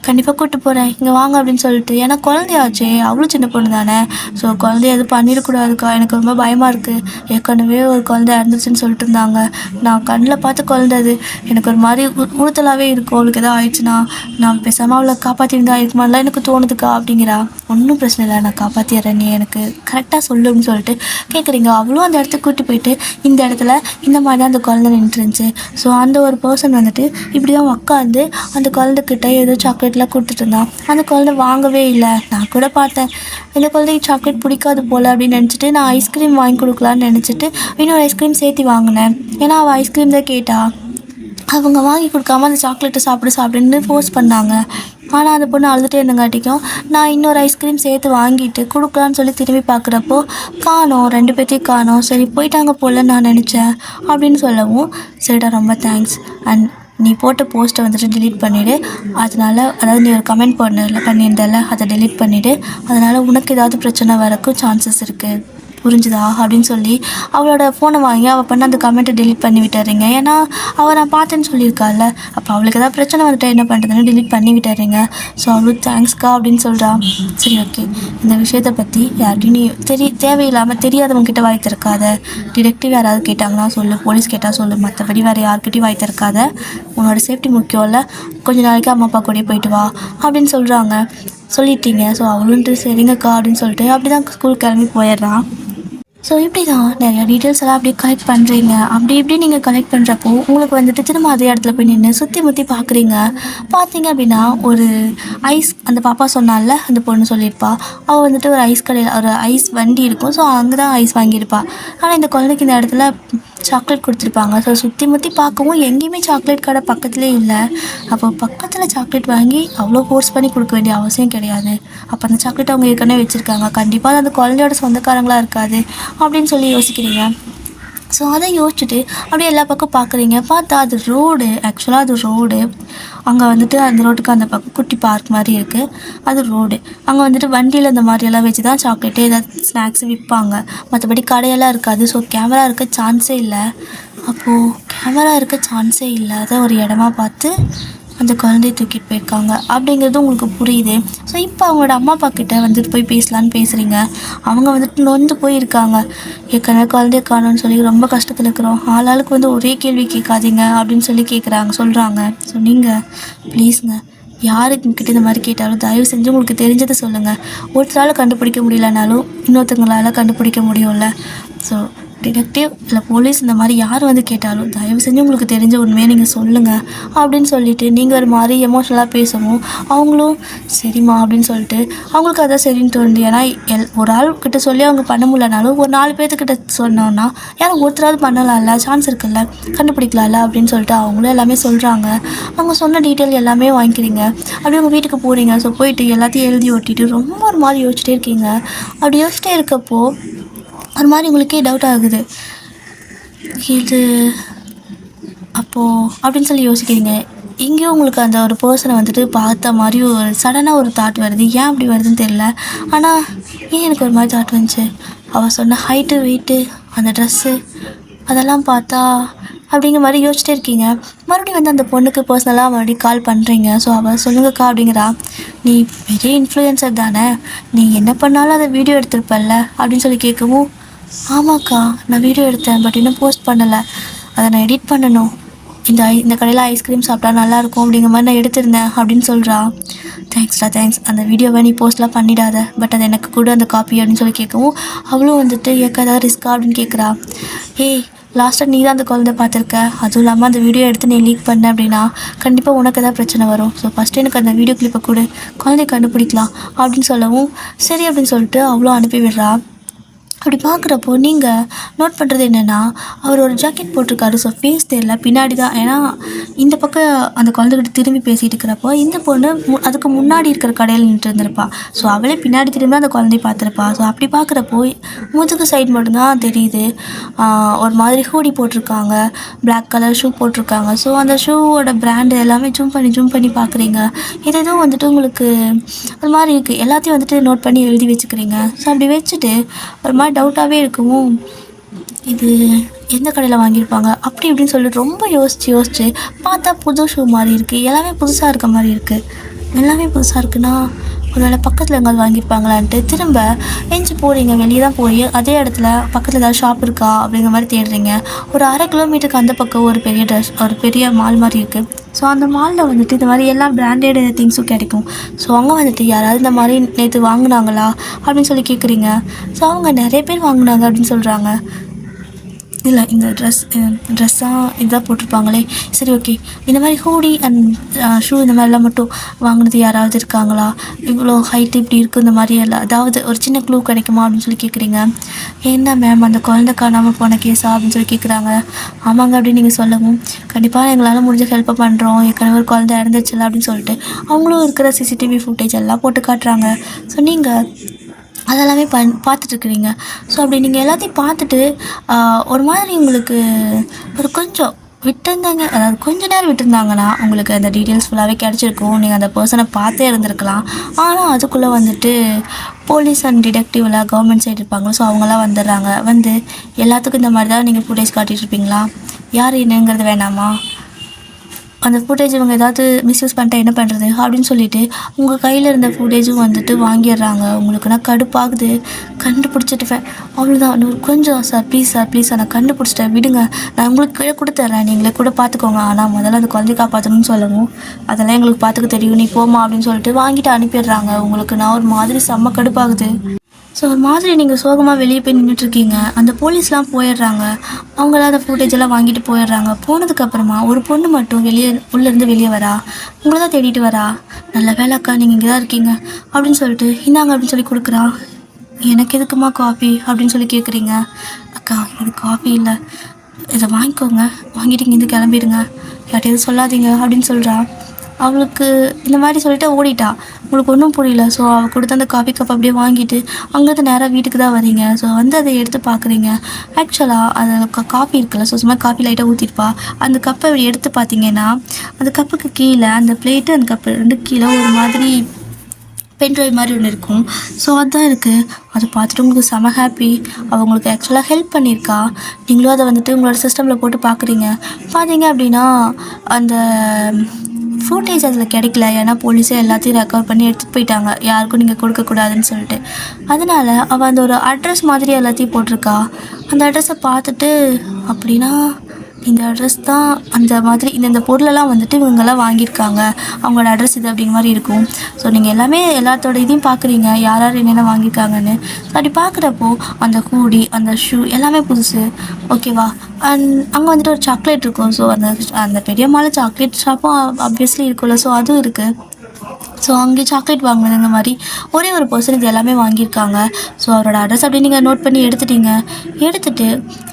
கண்டிப்பாக கூப்பிட்டு போகிறேன், இங்கே வாங்க அப்படின்னு சொல்லிட்டு. ஏன்னா குழந்தையாச்சே, அவ்வளோ சின்ன பொண்ணு தானே. ஸோ குழந்தைய எதுவும் பண்ணிடக்கூடாதுக்கா, எனக்கு ரொம்ப பயமாக இருக்குது. ஏற்கனவே ஒரு குழந்தை இறந்துச்சுன்னு சொல்லிட்டு இருந்தாங்க. நான் கண்ணில் பார்த்து குழந்தை அது. எனக்கு ஒரு மாதிரி உறுத்தலாகவே இருக்கும். அவளுக்கு எதாவது ஆயிடுச்சுன்னா நான் பேசாமல் அவளை காப்பாற்றிருந்தா இருக்குமாதிரிலாம் எனக்கு தோணுதுக்கா அப்படிங்கிறா. ஒன்றும் பிரச்சனை இல்லை, நான் காப்பாற்றிடுறேன், நீ எனக்கு கரெக்டாக சொல்லு அப்படின்னு சொல்லிட்டு கேட்குறீங்க. அவளும் அந்த இடத்துக்கு கூப்பிட்டு போயிட்டு இந்த இடத்துல இந்த மாதிரி தான் அந்த குழந்தை நின்றுருந்துச்சு. ஸோ அந்த ஒரு பர்சன் வந்துட்டு இப்படி தான் உட்காந்து அந்த குழந்தைக்கிட்ட ஏதோ சாக்லேட்லாம் கொடுத்துட்டு இருந்தான். அந்த குழந்தை வாங்கவே இல்லை. நான் கூட பார்த்தேன், இந்த குழந்தைக்கு சாக்லேட் பிடிக்காது போல் அப்படின்னு நினச்சிட்டு நான் ஐஸ்கிரீம் வாங்கி கொடுக்கலான்னு நினச்சிட்டு இன்னொரு ஐஸ்கிரீம் சேர்த்து வாங்கினேன். ஏன்னா அவள் ஐஸ்கிரீம் தான் கேட்டா. அவங்க வாங்கி கொடுக்காம அந்த சாக்லேட்டை சாப்பிடுன்னு ஃபோர்ஸ் பண்ணாங்க. ஆனால் அந்த பொண்ணு அழுதுகிட்டே இருந்தங்காட்டிக்கும் நான் இன்னொரு ஐஸ்கிரீம் சேர்த்து வாங்கிட்டு கொடுக்கலான்னு சொல்லி திரும்பி பார்க்குறப்போ காணோம், 2 பேர்த்தையும் காணோம். சரி போயிட்டாங்க போல் நான் நினச்சேன் அப்படின்னு சொல்லவும், சரிடா ரொம்ப தேங்க்ஸ், அண்ட் நீ போட்ட போஸ்ட்டை வந்துட்டு டிலீட் பண்ணிவிடு. அதனால் அதாவது நீ ஒரு கமெண்ட் பண்ணியிருந்தல அதை டிலீட் பண்ணிவிடு. அதனால் உனக்கு ஏதாவது பிரச்சனை வரக்கும் சான்சஸ் இருக்குது, புரிஞ்சுதா அப்படின்னு சொல்லி அவளோட ஃபோனை வாங்கி அவள் பண்ண அந்த கமெண்ட்டை டிலீட் பண்ணி விட்டுறீங்க. ஏன்னா அவள் நான் பார்த்தேன்னு சொல்லியிருக்காள். அப்போ அவளுக்கு ஏதாவது பிரச்சனை வந்துட்டு என்ன பண்ணுறதுன்னு டிலீட் பண்ணி விட்டுறீங்க. ஸோ அவளுக்கு தேங்க்ஸ்க்கா அப்படின்னு சொல்கிறான். சரி ஓகே, இந்த விஷயத்தை பற்றி யார்கிட்டையும் நீ தேவையில்லாமல் தெரியாதவங்ககிட்ட வாய் திறக்காத. டிடெக்டிவ் யாராவது கேட்டாங்கன்னா சொல்லு, போலீஸ் கேட்டால் சொல்லு, மற்றபடி வேறு யார்கிட்டையும் வாய் திறக்காத. உன்னோட சேஃப்டி முக்கியம் இல்லை, கொஞ்சம் நாளைக்கு அம்மா அப்பா கூடயே போயிட்டு வா அப்படின்னு சொல்லிட்டீங்க. ஸோ அவளுன்ட்டு சரிங்கக்கா அப்படின்னு சொல்லிட்டு அப்படி தான் ஸ்கூல் கிளம்பி போயிடுறான். ஸோ இப்படி தான் நிறையா டீட்டெயில்ஸ் எல்லாம் அப்படியே கலெக்ட் பண்ணுறீங்க. அப்படி இப்படி நீங்கள் கலெக்ட் பண்ணுறப்போ உங்களுக்கு வந்துட்டு திரும்ப அதே இடத்துல போய் நின்று சுற்றி பார்க்குறீங்க. பார்த்தீங்க அப்படின்னா ஒரு ஐஸ், அந்த பாப்பா சொன்னால அந்த பொண்ணு சொல்லியிருப்பா, அவள் வந்துட்டு ஒரு ஐஸ் கடையில் ஒரு ஐஸ் வண்டி இருக்கும். ஸோ அங்கே தான் ஐஸ் வாங்கியிருப்பா. ஆனால் இந்த குழந்தைக்கு இந்த இடத்துல சாக்லேட் கொடுத்துருப்பாங்க. ஸோ சுற்றி பார்க்கவும் எங்கேயுமே சாக்லேட் கடை பக்கத்துலேயே இல்லை. அப்போ பக்கத்தில் சாக்லேட் வாங்கி அவ்வளோ ஃபோர்ஸ் பண்ணி கொடுக்க வேண்டிய அவசியம் கிடையாது. அப்போ அந்த சாக்லேட் அவங்க ஏற்கனவே வச்சுருக்காங்க, கண்டிப்பாக அந்த குழந்தையோட சொந்தக்காரங்களாக இருக்காது அப்படின்னு சொல்லி யோசிக்கிறீங்க. ஸோ அதை யோசிச்சுட்டு அப்படியே எல்லா பக்கம் பார்க்குறீங்க. பார்த்தா அது ரோடு, ஆக்சுவலாக அது ரோடு. அங்கே வந்துட்டு அந்த ரோட்டுக்கு அந்த பக்கம் குட்டி பார்க் மாதிரி இருக்குது, அது ரோடு. அங்கே வந்துட்டு வண்டியில் இந்த மாதிரியெல்லாம் வச்சு தான் சாக்லேட்டு ஏதாவது ஸ்நாக்ஸ் விற்பாங்க, மற்றபடி கடையெல்லாம் இருக்காது. ஸோ கேமரா இருக்க சான்ஸே இல்லை. அப்போது கேமரா இருக்க சான்ஸே இல்லாத ஒரு இடமா பார்த்து அந்த குழந்தைய தூக்கிட்டு போயிருக்காங்க அப்படிங்கிறது உங்களுக்கு புரியுது. ஸோ இப்போ அவங்களோட அம்மா அப்பா கிட்ட வந்துட்டு போய் பேசலான்னு பேசுகிறீங்க. அவங்க வந்துட்டு நொந்து போயிருக்காங்க. ஏற்கனவே குழந்தைய காணும்னு சொல்லி ரொம்ப கஷ்டத்தில் இருக்கிறோம், ஆளாளுக்கு வந்து ஒரே கேள்வி கேட்காதீங்க அப்படின்னு சொல்லி சொல்கிறாங்க. ஸோ நீங்கள் ப்ளீஸுங்க, யாருக்கிட்ட இந்த மாதிரி கேட்டாலும் தயவு செஞ்சு உங்களுக்கு தெரிஞ்சதை சொல்லுங்கள். ஒருத்தரால் கண்டுபிடிக்க முடியலனாலும் இன்னொருத்தங்களால் கண்டுபிடிக்க முடியும்ல. ஸோ டிடெக்டிவ் இல்லை போலீஸ் இந்த மாதிரி யார் வந்து கேட்டாலும் தயவு செஞ்சு உங்களுக்கு தெரிஞ்ச உண்மையை நீங்கள் சொல்லுங்கள் அப்படின்னு சொல்லிவிட்டு நீங்கள் ஒரு மாதிரி எமோஷ்னலாக பேசவும் அவங்களும் சரிம்மா அப்படின்னு சொல்லிட்டு அவங்களுக்கு அதான் சரின்னு தோணுது. ஏன்னா ஒரு ஆள்கிட்ட சொல்லி அவங்க பண்ண முடியலனாலும் ஒரு 4 பேர்த்துக்கிட்ட சொன்னோன்னா யாரும் ஒருத்தராவது பண்ணலாம்ல, சான்ஸ் இருக்குல்ல, கண்டுபிடிக்கலாம்ல அப்படின்னு சொல்லிட்டு அவங்களும் எல்லாமே சொல்கிறாங்க. அவங்க சொன்ன டீட்டெயில் எல்லாமே வாங்கிக்கிறீங்க. அப்படி உங்கள் வீட்டுக்கு போகிறீங்க. ஸோ போயிட்டு எல்லாத்தையும் எழுதி ஒட்டிட்டு ரொம்ப ஒரு மாதிரி யோசிச்சிட்டே இருக்கீங்க. அப்படி யோசிச்சிட்டே இருக்கப்போ ஒரு மாதிரி உங்களுக்கே டவுட் ஆகுது, இது அப்போது அப்படின்னு சொல்லி யோசிக்கிறீங்க. எங்கேயும் உங்களுக்கு அந்த ஒரு பர்சனை வந்துட்டு பார்த்த மாதிரி ஒரு சடனாக ஒரு தாட் வருது. ஏன் அப்படி வருதுன்னு தெரியல, ஆனால் ஏன் எனக்கு ஒரு மாதிரி தாட் வந்துச்சு, அவள் சொன்ன ஹைட்டு, வெயிட்டு, அந்த ட்ரெஸ்ஸு அதெல்லாம் பார்த்தா அப்படிங்கிற மாதிரி யோசிச்சிட்டே இருக்கீங்க. மறுபடியும் வந்து அந்த பொண்ணுக்கு பர்சனலாக மறுபடியும் கால் பண்ணுறீங்க. ஸோ அவள் சொல்லுங்கக்கா அப்படிங்கிறா. நீ பெரிய இன்ஃப்ளூயன்சர் தானே, நீ என்ன பண்ணாலும் அதை வீடியோ எடுத்திருப்பல்ல அப்படின்னு சொல்லி கேட்கவும், ஆமாக்கா நான் வீடியோ எடுத்தேன், பட் இன்னும் போஸ்ட் பண்ணலை, அதை நான் எடிட் பண்ணணும், இந்த கடையில் ஐஸ்கிரீம் சாப்பிட்டா நல்லாயிருக்கும் அப்படிங்கிற மாதிரி நான் எடுத்திருந்தேன் அப்படின்னு சொல்கிறா. தேங்க்ஸ், அந்த வீடியோவை நீ போஸ்ட்லாம் பண்ணிடாத, பட் அது எனக்கு கூட அந்த காப்பி அப்படின்னு சொல்லி கேட்கவும் அவளும் வந்துட்டு ஏதாவது ரிஸ்க்கா அப்படின்னு கேட்குறா. ஏய் லாஸ்ட்டாக நீ தான் அந்த குழந்தை பார்த்துருக்க, அதுவும் இல்லாமல் அந்த வீடியோ எடுத்து நீ லீக் பண்ண அப்படின்னா கண்டிப்பாக உனக்கு ஏதாவது பிரச்சனை வரும். ஸோ ஃபஸ்ட்டு எனக்கு அந்த வீடியோ கிளிப்பை கூட குழந்தைய கண்டுபிடிக்கலாம் அப்படின்னு சொல்லவும் சரி அப்படின்னு சொல்லிட்டு அவ்வளோ அனுப்பி விடுறா. அப்படி பார்க்குறப்போ நீங்கள் நோட் பண்ணுறது என்னென்னா, அவர் ஒரு ஜாக்கெட் போட்டிருக்காரு. ஸோ ஃபேஸ் தெரியல, பின்னாடி தான். ஏன்னா இந்த பக்கம் அந்த குழந்தைகிட்ட திரும்பி பேசிகிட்டு இருக்கிறப்போ இந்த பொண்ணு அதுக்கு முன்னாடி இருக்கிற கடையில் நின்றுட்டு இருந்திருப்பா. ஸோ அவளே பின்னாடி திரும்பி அந்த குழந்தைய பார்த்துருப்பா. ஸோ அப்படி பார்க்குறப்போ முதுகு சைடு மட்டும்தான் தெரியுது. ஒரு மாதிரி ஹூடி போட்டிருக்காங்க, பிளாக் கலர் ஷூ போட்டிருக்காங்க. ஸோ அந்த ஷூவோட பிராண்டு எல்லாமே ஜூம் பண்ணி பார்க்குறீங்க. ஏதேதோ வந்துட்டு உங்களுக்கு ஒரு மாதிரி இருக்குது. எல்லாத்தையும் வந்துட்டு நோட் பண்ணி எழுதி வச்சுக்கிறீங்க. ஸோ அப்படி வச்சுட்டு ஒரு மாதிரி டவுட்டாகவே இருக்கவும், இது எந்த கடையில் வாங்கியிருப்பாங்க அப்படி இப்படின்னு சொல்லிட்டு ரொம்ப யோசித்து பார்த்தா புது ஷூ மாதிரி இருக்குது. எல்லாமே புதுசாக இருக்க மாதிரி இருக்குது. எல்லாமே புதுசாக இருக்குன்னா ஒரு வேளை பக்கத்தில் எங்காவது வாங்கியிருப்பாங்களான்ட்டு திரும்ப எஞ்சி போகிறீங்க. வெளியே தான் போய் அதே இடத்துல பக்கத்தில் ஏதாவது ஷாப் இருக்கா அப்படிங்கிற மாதிரி தேடுறீங்க. ஒரு 1/2 கிலோமீட்டருக்கு அந்த பக்கம் ஒரு பெரிய மால் மாதிரி இருக்குது. ஸோ அந்த மாலில் வந்துட்டு இந்த மாதிரி எல்லா பிராண்டட் திங்ஸும் கிடைக்கும். ஸோ அங்கே வந்துட்டு யாராவது இந்த மாதிரி நேற்று வாங்கினாங்களா அப்படின்னு சொல்லி கேட்குறீங்க. ஸோ அவங்க நிறைய பேர் வாங்கினாங்க அப்படின்னு சொல்கிறாங்க. இல்லை, இந்த ட்ரெஸ்ஸாக இதாக போட்டிருப்பாங்களே, சரி ஓகே, இந்த மாதிரி ஹூடி அண்ட் ஷூ இந்த மாதிரிலாம் மட்டும் வாங்கினது யாராவது இருக்காங்களா, இவ்வளோ ஹைட்டு இப்படி இருக்குது, இந்த மாதிரி எல்லாம் அதாவது ஒரு சின்ன க்ளூ கிடைக்குமா அப்படின்னு சொல்லி கேட்குறீங்க. என்ன மேம், அந்த குழந்தை காணாமல் போன கேஸா அப்படின்னு சொல்லி கேட்குறாங்க. ஆமாங்க அப்படின்னு நீங்கள் சொல்லவும், கண்டிப்பாக எங்களால் முடிஞ்ச ஹெல்ப்பை பண்ணுறோம், ஏற்கனவே ஒரு குழந்தை இறந்துச்சுல அப்படின்னு சொல்லிட்டு அவங்களும் இருக்கிற சிசிடிவி ஃபுட்டேஜ் எல்லாம் போட்டு காட்டுறாங்க. ஸோ நீங்கள் அதெல்லாமே பார்த்துட்ருக்குறீங்க. ஸோ அப்படி நீங்கள் எல்லாத்தையும் பார்த்துட்டு ஒரு மாதிரி உங்களுக்கு ஒரு கொஞ்சம் விட்டுருந்தாங்க, அதாவது கொஞ்சம் நேரம் விட்டுருந்தாங்கன்னா உங்களுக்கு அந்த டீட்டெயில்ஸ் ஃபுல்லாகவே கிடச்சிருக்கும். நீங்கள் அந்த பர்சனை பார்த்தே இருந்திருக்கலாம். ஆனால் அதுக்குள்ளே வந்துட்டு போலீஸ் அண்ட் டிடெக்டிவ்லாம் கவர்மெண்ட் சைடு இருப்பாங்க. ஸோ அவங்களாம் வந்துடுறாங்க. வந்து எல்லாத்துக்கும் இந்த மாதிரி தான் நீங்கள் ஃபுட்டேஜ் காட்டிகிட்ருப்பீங்களா, யார் என்னங்கிறது வேணாமா, அந்த ஃபுட்டேஜ் இவங்க ஏதாவது மிஸ்யூஸ் பண்ணிட்டா என்ன பண்ணுறது அப்படின்னு சொல்லிவிட்டு உங்கள் கையில் இருந்த ஃபுட்டேஜும் வந்துட்டு வாங்கிடுறாங்க. உங்களுக்குன்னா கடுப்பாகுது. கண்டுபிடிச்சிட்டுவேன், அவ்வளோதான், கொஞ்சம் சார் ப்ளீஸ் சார் நான் கண்டுபிடிச்சிட்டேன், விடுங்க, நான் உங்களுக்கு கீழே கொடுத்துட்றேன், நீங்களே கூட பார்த்துக்கோங்க, ஆனால் முதல்ல அந்த குழந்தைய காப்பாற்றணும்னு சொல்லணும், அதெல்லாம் எங்களுக்கு பார்த்துக்க தெரியும், நீ போமா அப்படின்னு சொல்லிட்டு வாங்கிட்டு அனுப்பிடுறாங்க. உங்களுக்கு நான் ஒரு மாதிரி செம்ம கடுப்பாகுது. ஸோ ஒரு மாதிரி நீங்கள் சோகமாக வெளியே போய் நின்றுட்டுருக்கீங்க. அந்த போலீஸ்லாம் போயிடுறாங்க. அவங்களாம் அந்த ஃபுட்டேஜெல்லாம் வாங்கிட்டு போயிடுறாங்க. போனதுக்கப்புறமா ஒரு பொண்ணு மட்டும் உள்ளேருந்து வெளியே வரா. உங்களை தான் தேடிட்டு வரா. நல்ல வேலைக்கா, நீங்கள் இங்கே தான் இருக்கீங்க அப்படின்னு சொல்லிட்டு இந்தாங்க அப்படின்னு சொல்லி கொடுக்குறா. எனக்கு எதுக்குமா காஃபி அப்படின்னு சொல்லி கேட்குறீங்க. அக்கா, இது காஃபி இல்லை, இதை வாங்கிக்கோங்க, வாங்கிட்டு இங்கேருந்து கிளம்பிடுங்க, யார்ட்டையும் சொல்லாதீங்க அப்படின்னு சொல்கிறா. அவளுக்கு இந்த மாதிரி சொல்லிட்டு ஓடிட்டா. உங்களுக்கு ஒன்றும் புரியல. ஸோ அவள் கொடுத்த அந்த காஃபி கப் அப்படியே வாங்கிட்டு அங்கேருந்து நேராக வீட்டுக்கு தான் வரீங்க. ஸோ வந்து அதை எடுத்து பார்க்குறீங்க. ஆக்சுவலாக அது காஃபி இருக்குல்ல, ஸோ சும்மா காஃபி லைட்டாக ஊற்றிருப்பா. அந்த கப்பை இப்படி எடுத்து பார்த்தீங்கன்னா அந்த கப்புக்கு கீழே அந்த பிளேட்டு அந்த கப்பு ரெண்டு கீழே ஒரு மாதிரி பென்ட்ரைவ் மாதிரி ஒன்று இருக்கும். ஸோ அதுதான் இருக்குது. அதை பார்த்துட்டு உங்களுக்கு செம ஹாப்பி. அவங்களுக்கு ஆக்சுவலாக ஹெல்ப் பண்ணியிருக்கா. நீங்களும் அதை வந்துட்டு உங்களோட சிஸ்டமில் போட்டு பார்த்தீங்க அப்படின்னா அந்த ஃபுட்டேஜ் அதில் கிடைக்கல. ஏன்னா போலீஸே எல்லாத்தையும் ரெக்கவர் பண்ணி எடுத்துகிட்டு போயிட்டாங்க, யாருக்கும் நீங்கள் கொடுக்கக்கூடாதுன்னு சொல்லிட்டு. அதனால் அவள் அந்த ஒரு அட்ரஸ் மாதிரி எல்லாத்தையும் போட்டிருக்கா. அந்த அட்ரஸை பார்த்துட்டு அப்படின்னா இந்த அட்ரஸ் தான் அந்த மாதிரி இந்த பொருளெல்லாம் வந்துட்டு இவங்கெல்லாம் வாங்கியிருக்காங்க, அவங்களோட அட்ரஸ் இது அப்படிங்கிற மாதிரி இருக்கும். ஸோ நீங்கள் எல்லாமே எல்லாத்தோட இதையும் பார்க்குறீங்க, யார் என்னென்ன வாங்கியிருக்காங்கன்னு. அப்படி பார்க்குறப்போ அந்த ஹூடி, அந்த ஷூ எல்லாமே புதுசு, ஓகேவா. அங்கே வந்துட்டு ஒரு சாக்லேட் இருக்கும். ஸோ அந்த பெரிய மாலை சாக்லேட் ஷாப்பும் ஆப்வியஸ்லி இருக்கும்ல. ஸோ அதுவும் இருக்குது. ஸோ அங்கே சாக்லேட் வாங்கினது இந்த மாதிரி ஒரே ஒரு பர்சன் இது எல்லாமே வாங்கியிருக்காங்க. ஸோ அவரோட அட்ரஸ் அப்படி நீங்கள் நோட் பண்ணி எடுத்துகிட்டு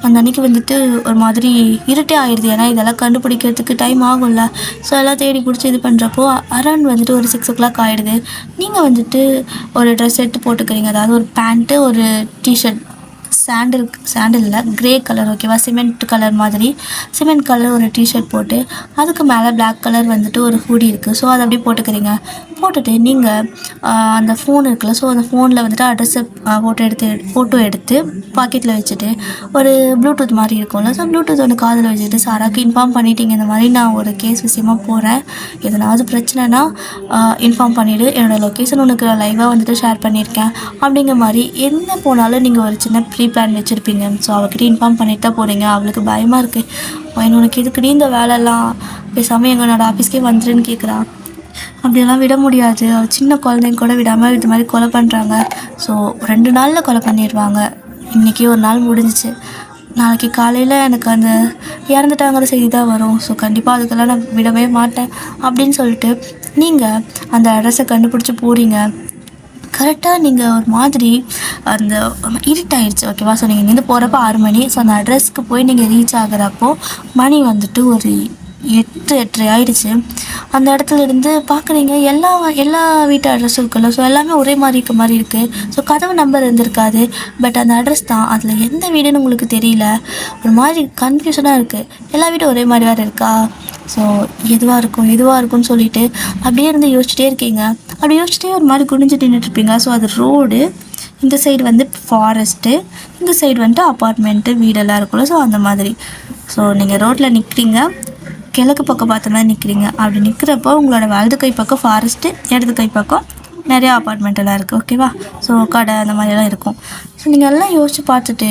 அந்த அன்றைக்கி வந்துட்டு ஒரு மாதிரி இருட்டே ஆயிடுது. ஏன்னா இதெல்லாம் கண்டுபிடிக்கிறதுக்கு டைம் ஆகும்ல. ஸோ எல்லாம் தேடி பிடிச்சி இது பண்ணுறப்போ அரௌண்ட் வந்துட்டு ஒரு 6 o'clock ஆகிடுது. நீங்கள் வந்துட்டு ஒரு ட்ரெஸ் எடுத்து போட்டுக்கிறீங்க. அதாவது ஒரு பேண்ட்டு, ஒரு டிஷர்ட், சாண்டில் இல்லை, கிரே கலர், ஓகேவா, சிமெண்ட் கலர் ஒரு டிஷர்ட் போட்டு அதுக்கு மேலே பிளாக் கலர் வந்துட்டு ஒரு ஹூடி இருக்குது. ஸோ அதை அப்படியே போட்டுட்டு நீங்கள் அந்த ஃபோன் இருக்குல்ல, ஸோ அந்த ஃபோனில் வந்துட்டு அட்ரஸை ஃபோட்டோ எடுத்து பாக்கெட்டில் வச்சுட்டு ஒரு ப்ளூடூத் மாதிரி இருக்கும்ல, ஸோ ப்ளூடூத் ஒன்று காதில் வச்சுட்டு சாராக்கு இன்ஃபார்ம் பண்ணிட்டீங்க, இந்த மாதிரி நான் ஒரு கேஸ் விஷயமாக போகிறேன், எதனாவது பிரச்சனைனா இன்ஃபார்ம் பண்ணிவிடு, என்னோடய லொக்கேஷன் உனக்கு லைவாக வந்துட்டு ஷேர் பண்ணியிருக்கேன் அப்படிங்கிற மாதிரி. என்ன போனாலும் நீங்கள் ஒரு சின்ன ப்ரீ பிளான் வச்சுருப்பீங்க. ஸோ அவகிட்ட இன்ஃபார்ம் பண்ணிட்டு தான் போகிறீங்க. அவளுக்கு பயமாக இருக்குது, உனக்கு எதுக்குடி இந்த வேலைலாம், பேசாமல் என்னோட ஆஃபீஸ்க்கே வந்துருன்னு கேட்குறா. அப்படியெல்லாம் விட முடியாது, அவள் சின்ன குழந்தைங்க கூட விடாமல் இது மாதிரி கொலை பண்ணுறாங்க. ஸோ 2 நாளில் கொலை பண்ணிடுவாங்க. இன்றைக்கி ஒரு நாள் முடிஞ்சிச்சு, நாளைக்கு காலையில் எனக்கு அந்த இறந்துட்டாங்கிற செய்தி தான் வரும். ஸோ கண்டிப்பாக அதுக்கெல்லாம் நான் விடவே மாட்டேன் அப்படின்னு சொல்லிட்டு நீங்கள் அந்த அட்ரஸை கண்டுபிடிச்சி போகிறீங்க. கரெக்டாக நீங்கள் ஒரு மாதிரி அந்த இருட்டாயிடுச்சு ஓகேவா. ஸோ நீங்கள் இங்கேருந்து போகிறப்ப 6 மணி. ஸோ அந்த அட்ரஸ்க்கு போய் நீங்கள் ரீச் ஆகிறப்போ மணி வந்துட்டு ஒரு 8:30 ஆயிடுச்சு. அந்த இடத்துல இருந்து பார்க்குறீங்க எல்லா வீட்டு அட்ரஸும் இருக்குல்ல. ஸோ எல்லாமே ஒரே மாதிரி இருக்க மாதிரி இருக்குது. ஸோ கதவு நம்பர் இருந்திருக்காது, பட் அந்த அட்ரஸ் தான். அதில் எந்த வீடுன்னு உங்களுக்கு தெரியல. ஒரு மாதிரி கன்ஃபியூஷனாக இருக்குது. எல்லா வீடும் ஒரே மாதிரி வேறு இருக்கா. ஸோ எதுவாக இருக்கும்னு சொல்லிட்டு அப்படியே இருந்து யோசிச்சுட்டே இருக்கீங்க. அப்படி யோசிச்சுட்டே ஒரு மாதிரி குனிஞ்சு நின்றுட்டுருப்பீங்க. ஸோ அது ரோடு, இந்த சைடு வந்து ஃபாரஸ்ட்டு, இந்த சைடு வந்துட்டு அப்பார்ட்மெண்ட்டு வீடெல்லாம் இருக்குல்ல. ஸோ அந்த மாதிரி. ஸோ நீங்கள் ரோட்டில் நிற்கிறீங்க, கிழக்கு பக்கம் பார்த்த மாதிரி நிற்கிறீங்க. அப்படி நிற்கிறப்போ உங்களோட வலது கை பக்கம் ஃபாரஸ்ட்டு, இடது கை பக்கம் நிறையா அப்பார்ட்மெண்ட்டெல்லாம் இருக்குது ஓகேவா. ஸோ கடை அந்த மாதிரியெல்லாம் இருக்கும். ஸோ நீங்கள் எல்லாம் யோசித்து பார்த்துட்டு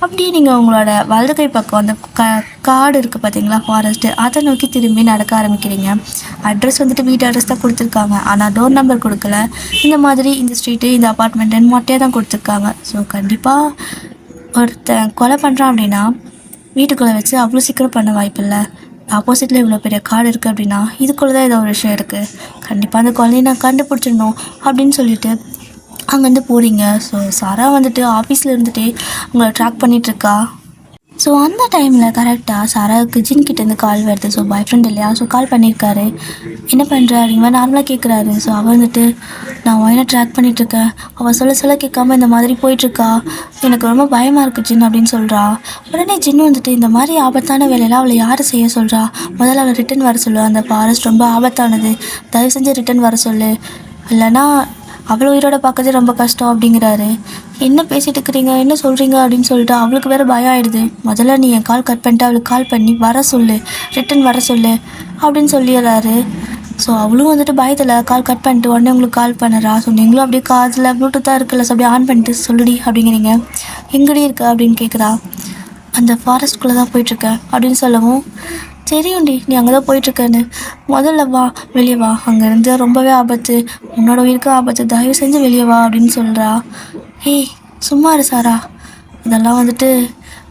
அப்படியே நீங்கள் உங்களோட வலது கை பக்கம் அந்த காடு இருக்குது பார்த்தீங்களா, ஃபாரஸ்ட்டு, அதை நோக்கி திரும்பி நடக்க ஆரம்பிக்கிறீங்க. அட்ரஸ் வந்துட்டு வீட்டு அட்ரஸ் தான் கொடுத்துருக்காங்க, ஆனால் டோர் நம்பர் கொடுக்கல. இந்த மாதிரி இந்த ஸ்ட்ரீட்டு, இந்த அப்பார்ட்மெண்ட்டுன்னு மொட்டையாக தான் கொடுத்துருக்காங்க. ஸோ கண்டிப்பாக ஒருத்தன் கொலை பண்ணுறான் அப்படின்னா வீட்டுக்குள்ளே வச்சு அவ்வளோ சீக்கிரம் பண்ண வாய்ப்பில்லை. ஆப்போசிட்டில் இவ்வளோ பெரிய காடு இருக்குது அப்படின்னா இதுக்குள்ளே தான் ஏதோ ஒரு விஷயம் இருக்குது. கண்டிப்பாக அந்த குழந்தைய நான் கண்டுபிடிச்சிடணும் அப்படின்னு சொல்லிட்டு அங்கேருந்து போகிறீங்க. ஸோ சாரா வந்துட்டு ஆஃபீஸில் இருந்துகிட்டே உங்களை ட்ராக் பண்ணிகிட்ருக்கா. ஸோ அந்த டைமில் கரெக்டாக சாராவுக்கு ஜின்கிட்டேருந்து கால் வருது. ஸோ பாய் ஃப்ரெண்ட் இல்லையா, ஸோ கால் பண்ணியிருக்காரு. என்ன பண்ணுற அப்படிங்க நார்மலாக கேட்குறாரு. ஸோ அவள் வந்துட்டு நான் ஒயினை ட்ராக் பண்ணிகிட்ருக்கேன், அவள் சொல்ல கேட்காம இந்த மாதிரி போயிட்டுருக்கா, எனக்கு ரொம்ப பயமாக இருக்குது ஜின் அப்படின்னு சொல்கிறா. உடனே ஜின் வந்துட்டு இந்த மாதிரி ஆபத்தான வேலையெல்லாம் அவளை யார் செய்ய சொல்கிறா, முதல்ல அவளை ரிட்டன் வர சொல்லு, அந்த ஃபாரஸ்ட் ரொம்ப ஆபத்தானது, தயவு செஞ்சு ரிட்டன் வர சொல்லு, இல்லைனா அவ்வளோ உயிரோட பார்க்கறதே ரொம்ப கஷ்டம் அப்படிங்கிறாரு. என்ன பேசிகிட்டு இருக்கிறீங்க, என்ன சொல்கிறீங்க அப்படின்னு சொல்லிட்டு அவளுக்கு வேறு பயம் ஆகிடுது. முதல்ல நீ என் கால் கட் பண்ணிட்டு அவளுக்கு கால் பண்ணி வர சொல்லு, ரிட்டன் வர சொல்லு அப்படின்னு சொல்லிடுறாரு. ஸோ அவளும் வந்துட்டு பயத்தில் கால் கட் பண்ணிட்டு உடனே உங்களுக்கு கால் பண்ணுறா. ஸோ நீங்களும் அப்படியே காதில் ப்ளூடூத்தாக இருக்குல்ல, ஸோ அப்படியே ஆன் பண்ணிட்டு சொல்லுடி அப்படிங்கிறீங்க. எங்கடி இருக்க அப்படின்னு கேட்குறா. அந்த ஃபாரஸ்ட்குள்ளே தான் போயிட்டுருக்க அப்படின்னு சொல்லவும், தெரியும்டி நீ அங்கே தான் போயிட்டுருக்கேன்னு, முதல்ல வா வெளியே வா, அங்கேருந்து ரொம்பவே ஆபத்து, உன்னோட உயிருக்கு ஆபத்து, தயவு செஞ்சு வெளியே வா அப்படின்னு சொல்கிறா. ஏய் சும்மா இரு சாரா, இதெல்லாம் வந்துட்டு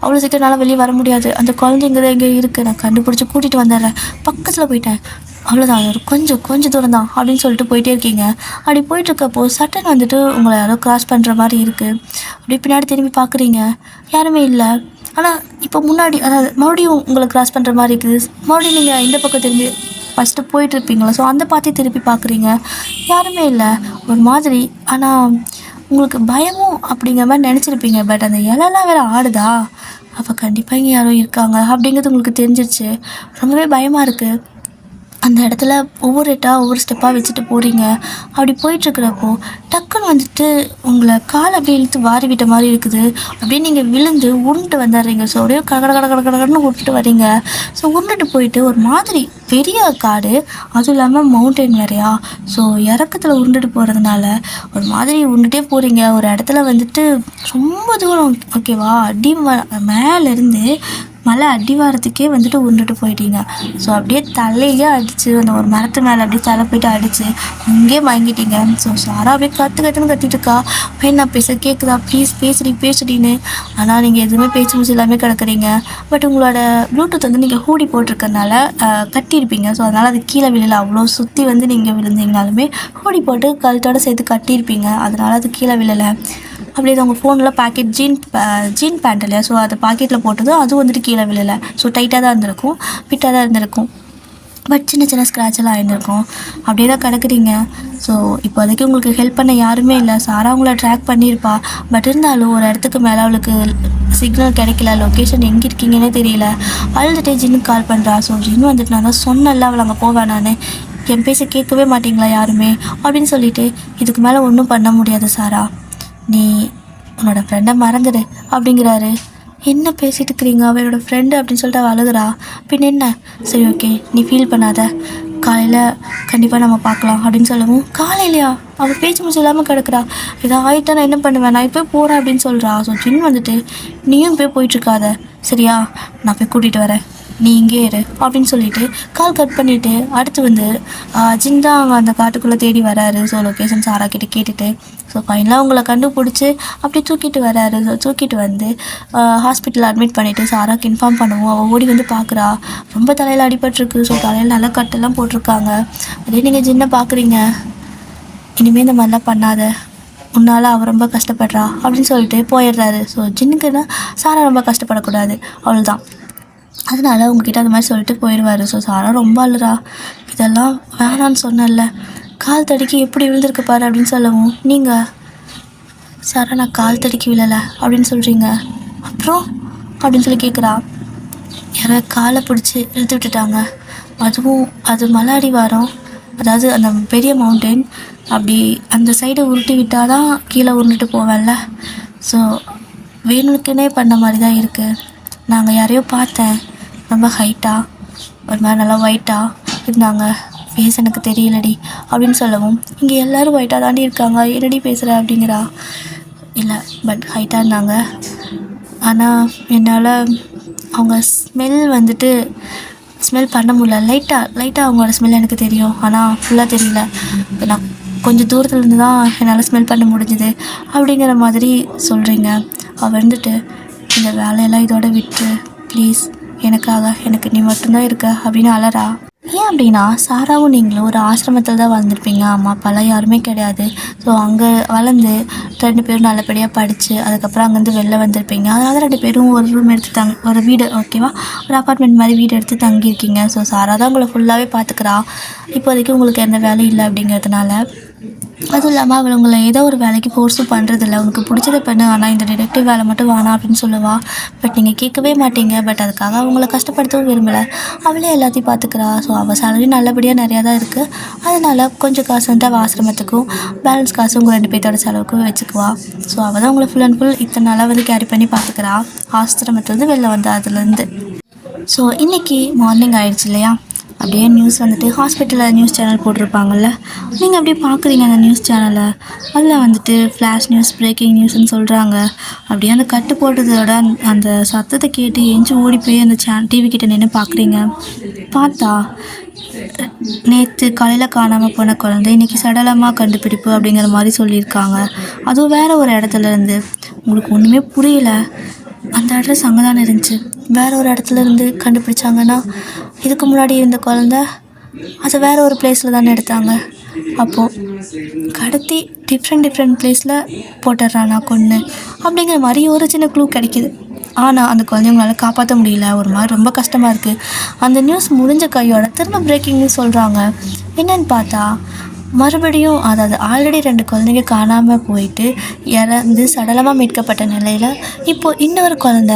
அவ்வளோ சீக்கிரம் என்னால் வெளியே வர முடியாது, அந்த குழந்தை இங்கே தான் எங்கே இருக்குது, நான் கண்டுபிடிச்சி கூட்டிகிட்டு வந்துடுறேன், பக்கத்தில் போயிட்டேன், அவ்வளோதான், ஒரு கொஞ்சம் தூரம் தான் அப்படின்னு சொல்லிட்டு போயிட்டே இருக்கீங்க. அப்படி போயிட்டுருக்கப்போ சட்டன் வந்துட்டு உங்களை யாரோ க்ராஸ் பண்ணுற மாதிரி இருக்குது. அப்படி பின்னாடி திரும்பி பார்க்குறீங்க, யாருமே இல்லை. ஆனால் இப்போ முன்னாடி அதாவது மறுபடியும் உங்களை க்ராஸ் பண்ணுற மாதிரி இருக்குது. மறுபடியும் நீங்கள் இந்த பக்கம் திரும்பி ஃபஸ்ட்டு போயிட்டுருப்பீங்களா, ஸோ அந்த பார்த்து திருப்பி பார்க்குறீங்க, யாருமே இல்லை. ஒரு மாதிரி ஆனால் உங்களுக்கு பயமும் அப்படிங்கிற மாதிரி நினச்சிருப்பீங்க. பட் அந்த இலெல்லாம் வேறு ஆடுதா, அப்போ கண்டிப்பாக இங்கே யாரோ இருக்காங்க அப்படிங்கிறது உங்களுக்கு தெரிஞ்சிருச்சு. ரொம்பவே பயமாக இருக்குது. அந்த இடத்துல ஒவ்வொரு ஸ்டெப்பாக வச்சுட்டு போகிறீங்க. அப்படி போயிட்டுருக்கிறப்போ டக்குன்னு வந்துட்டு உங்களை கால் அப்படியே இழுத்து வாரி விட்ட மாதிரி இருக்குது. அப்படியே நீங்கள் விழுந்து உருண்டுட்டு வந்துடுறீங்க. ஸோ அப்படியே கடன்னு விட்டுட்டு வரீங்க. ஸோ உருண்டுட்டு போயிட்டு ஒரு மாதிரி பெரிய காடு, அதுவும் இல்லாமல் மவுண்டைன் வேறையா, ஸோ இறக்கத்தில் உருண்டுட்டு போகிறதுனால ஒரு மாதிரி உருண்டுட்டே போகிறீங்க. ஒரு இடத்துல வந்துட்டு ரொம்ப தூரம் ஓகேவா, மேலேருந்து மலை அடிவாரத்துக்கே வந்துட்டு உருண்டுட்டு போயிட்டீங்க. ஸோ அப்படியே தலையே அடித்து அந்த ஒரு மரத்து மேலே அப்படியே தலை போய்ட்டு அடித்து இங்கே மயங்கிட்டீங்க. ஸோ சாரா அப்படியே கற்றுன்னு கத்திட்டு இருக்கா, பையன் நான் கேட்குதா, ப்ளீஸ் பேசுடின்னு. ஆனால் நீங்கள் எதுவுமே பேச்சு மூச்சு எல்லாமே கிடக்குறீங்க. பட் உங்களோட ப்ளூடூத் வந்து நீங்கள் ஹூடி போட்டிருக்கறனால கட்டியிருப்பீங்க. ஸோ அதனால் அது கீழே விழல. அவ்வளோ சுற்றி வந்து நீங்கள் விழுந்தீங்கனாலுமே ஹூடி போட்டு கழுத்தோடு சேர்த்து கட்டியிருப்பீங்க, அதனால் அது கீழே விழலை. அப்படியே உங்கள் ஃபோனில் பாக்கெட் ஜீன் பேண்ட் இல்லையா, ஸோ அது பாக்கெட்டில் போட்டதும் அதுவும் வந்துட்டு கீழே விழலை. ஸோ டைட்டாக தான் இருந்திருக்கும், ஃபிட்டாக தான் இருந்திருக்கும். பட் சின்ன ஸ்க்ராட்செல்லாம் ஆயிருந்திருக்கும். அப்படியே தான் கிடக்குறீங்க. ஸோ இப்போதைக்கு உங்களுக்கு ஹெல்ப் பண்ண யாருமே இல்லை. சாரா உங்களை ட்ராக் பண்ணியிருப்பா. பட் இருந்தாலும் ஒரு இடத்துக்கு மேலே அவளுக்கு சிக்னல் கிடைக்கல, லொக்கேஷன் எங்கே இருக்கீங்கன்னே தெரியல. அழுதுகிட்டே ஜின்னுக்கு கால் பண்ணுறா. ஸோ ஜின்னு வந்துட்டு நான் தான் சொன்னல அவளை அங்கே போவேன், நான் என் பேச கேட்கவே மாட்டிங்களா யாருமே அப்படின்னு சொல்லிட்டு, இதுக்கு மேலே ஒன்றும் பண்ண முடியாது சாரா, நீ உன்னோட ஃப்ரெண்டை மறந்துடு அப்படிங்கிறாரு. என்ன பேசிகிட்டு இருக்கிறீங்க, அவளோட ஃப்ரெண்டு அப்படின்னு சொல்லிட்டு அவள் அழுகுறா. பின் என்ன, சரி ஓகே நீ ஃபீல் பண்ணாத, காலையில் கண்டிப்பாக நம்ம பார்க்கலாம் அப்படின்னு சொல்லவும், காலையிலையா அவள் பேச்சு மூச்சு இல்லாமல் கிடக்குறா. இதை ஆகிட்டா நான் என்ன பண்ணுவேன், நான் இப்போ போகிறேன் அப்படின்னு சொல்கிறா. ஸோ ஜின் வந்துட்டு நீயும் போயிட்டுருக்காத சரியா, நான் போய் கூட்டிகிட்டு வரேன், நீ இங்கே இரு அப்படின்னு சொல்லிட்டு கால் கட் பண்ணிவிட்டு அடுத்து வந்து ஜின் தான் அவங்க அந்த காட்டுக்குள்ளே தேடி வராரு. ஸோ லொக்கேஷன் சாரா கிட்டே கேட்டுட்டு ஸோ ஃபைனலாக உங்களை கண்டுபிடிச்சி அப்படியே தூக்கிட்டு வராரு. ஸோ தூக்கிட்டு வந்து ஹாஸ்பிட்டலில் அட்மிட் பண்ணிவிட்டு சாராக்கு இன்ஃபார்ம் பண்ணுவோம். அவள் ஓடி வந்து பார்க்குறா, ரொம்ப தலையில் அடிபட்டிருக்கு. ஸோ தலையில் நல்லா கட்டெல்லாம் போட்டிருக்காங்க. அதே நீங்கள் ஜின்னை பார்க்குறீங்க, இனிமேல் இந்த மாதிரிலாம் பண்ணாத, உன்னால் அவள் ரொம்ப கஷ்டப்படுறா அப்படின்னு சொல்லிட்டு போயிடுறாரு. ஸோ ஜின்னுக்குன்னா சாரா ரொம்ப கஷ்டப்படக்கூடாது, அவ்வளோதான். அதனால உங்ககிட்ட அந்த மாதிரி சொல்லிட்டு போயிடுவார். ஸோ சாரா ரொம்ப அழுறா. இதெல்லாம் வேணான்னு சொன்னல, கால் தடிக்கி எப்படி விழுந்திருக்கு பாரு அப்படின்னு சொல்லவும், நீங்கள் சாரா நான் கால் தடிக்கி விழலை அப்படின்னு சொல்கிறீங்க, அப்புறம் அப்படின்னு சொல்லி கேட்குறா. யாரோ காலை பிடிச்சி இழுத்து விட்டுட்டாங்க, அதுவும் அது மலை அடிவாரம், அதாவது அந்த பெரிய மவுண்டன், அப்படி அந்த சைடை உருட்டி விட்டால் தான் கீழே உருண்டுட்டு போவேன்ல. ஸோ வேணுக்குன்னே பண்ண மாதிரி தான் இருக்குது. நாங்கள் யாரையோ பார்த்தேன், ரொம்ப ஹைட்டாக ஒரு மாதிரி நல்லா ஒயிட்டாக இருந்தாங்க, ஃபேஸ் எனக்கு தெரியலடி அப்படின்னு சொல்லவும், இங்கே எல்லோரும் ஒயிட்டாக தாண்டி இருக்காங்க, என்னடி பேசுகிற அப்படிங்கிறா. இல்லை பட் ஹைட்டாக இருந்தாங்க, ஆனால் என்னால் அவங்க ஸ்மெல் பண்ண முடியல. லைட்டாக அவங்களோட ஸ்மெல் எனக்கு தெரியும், ஆனால் ஃபுல்லாக தெரியல. நான் கொஞ்சம் தூரத்துலேருந்து தான் என்னால் ஸ்மெல் பண்ண முடிஞ்சுது அப்படிங்கிற மாதிரி சொல்கிறீங்க. அவள் வந்துட்டு இந்த வேலையெல்லாம் இதோட விட்டு ப்ளீஸ், எனக்கு நீ மட்டும்தான் இருக்க அப்படின்னு அலறா. ஏன் அப்படின்னா சாராவும் நீங்களும் ஒரு ஆசிரமத்தில் தான் வளர்ந்துருப்பீங்க, அம்மா அப்பாலாம் யாருமே கிடையாது. ஸோ அங்கே வளர்ந்து 2 பேரும் நல்லபடியாக படித்து அதுக்கப்புறம் அங்கேருந்து வெளில வந்திருப்பீங்க. அதனால 2 பேரும் ஒரு ரூம் எடுத்து ஒரு வீடு, ஓகேவா, ஒரு அப்பார்ட்மெண்ட் மாதிரி வீடு எடுத்து தங்கியிருக்கீங்க. ஸோ சாரா தான் உங்களை ஃபுல்லாகவே பார்த்துக்கிறா. இப்போதைக்கு உங்களுக்கு எந்த வேலையும் இல்லை அப்படிங்கிறதுனால. அதுவும் இல்லாமல் அவள் உங்களை ஏதோ ஒரு வேலைக்கு ஃபோர்ஸும் பண்ணுறதில்ல, உனக்கு பிடிச்சத பண்ணு, ஆனால் இந்த டிடெக்டிவ் வேலை மட்டும் வேணாம் அப்படின்னு சொல்லுவாள். பட் நீங்கள் கேட்கவே மாட்டீங்க. பட் அதுக்காக அவங்கள கஷ்டப்படுத்தவும் விரும்பலை, அவளே எல்லாத்தையும் பார்த்துக்கிறா. ஸோ அவள் சேலரி நல்லபடியாக நிறையா தான் இருக்குது. அதனால் கொஞ்சம் காசு வந்து அவள் ஆசிரமத்துக்கும் பேலன்ஸ் காசு உங்கள் 2 பேர்த்தோட செலவுக்கும் வச்சுக்குவா. ஸோ அவள் தான் உங்களை ஃபுல் அண்ட் ஃபுல் இத்தனை நாளாக வந்து கேரி பண்ணி பார்த்துக்கிறா, ஆசிரமத்துலேருந்து வெளில வந்து அதுலேருந்து. ஸோ இன்றைக்கி மார்னிங் ஆயிடுச்சு இல்லையா, அப்படியே நியூஸ் வந்துட்டு ஹாஸ்பிட்டலில் நியூஸ் சேனல் போட்டிருப்பாங்கள்ல, நீங்கள் அப்படியே பார்க்குறீங்க அந்த நியூஸ் சேனலை. அதில் வந்துட்டு ஃப்ளாஷ் நியூஸ், பிரேக்கிங் நியூஸ்ன்னு சொல்கிறாங்க. அப்படியே அந்த கட்டு போட்டதோட அந்த சத்தத்தை கேட்டு எஞ்சி ஓடி போய் அந்த டிவி கிட்டே நின்று பார்க்குறீங்க. பார்த்தா நேற்று காலையில் காணாமல் போன குழந்தை இன்றைக்கி சடலமாக கண்டுபிடிப்பு அப்படிங்கிற மாதிரி சொல்லியிருக்காங்க. அதுவும் வேறு ஒரு இடத்துலேருந்து. உங்களுக்கு ஒன்றுமே புரியல. அந்த அட்ரஸ் அங்கே தானே இருந்துச்சு, வேறு ஒரு இடத்துல இருந்து கண்டுபிடிச்சாங்கன்னா இதுக்கு முன்னாடி இருந்த குழந்த அதை வேறு ஒரு பிளேஸில் தானே எடுத்தாங்க. அப்போது கடத்தி டிஃப்ரெண்ட் பிளேஸில் போட்டுடுறானா கொன்று அப்படிங்கிற மாதிரி ஒரு சின்ன க்ளூ கிடைக்கிது. ஆனால் அந்த குழந்தைங்களால் காப்பாற்ற முடியல, ஒரு மாதிரி ரொம்ப கஷ்டமாக இருக்குது. அந்த நியூஸ் முடிஞ்ச கையோட திரும்ப பிரேக்கிங் நியூஸ் சொல்கிறாங்க. என்னன்னு பார்த்தா மறுபடியும், அதாவது ஆல்ரெடி 2 குழந்தைங்க காணாமல் போயிட்டு இறந்து சடலமாக மீட்கப்பட்ட நிலையில் இப்போது இன்னொரு குழந்த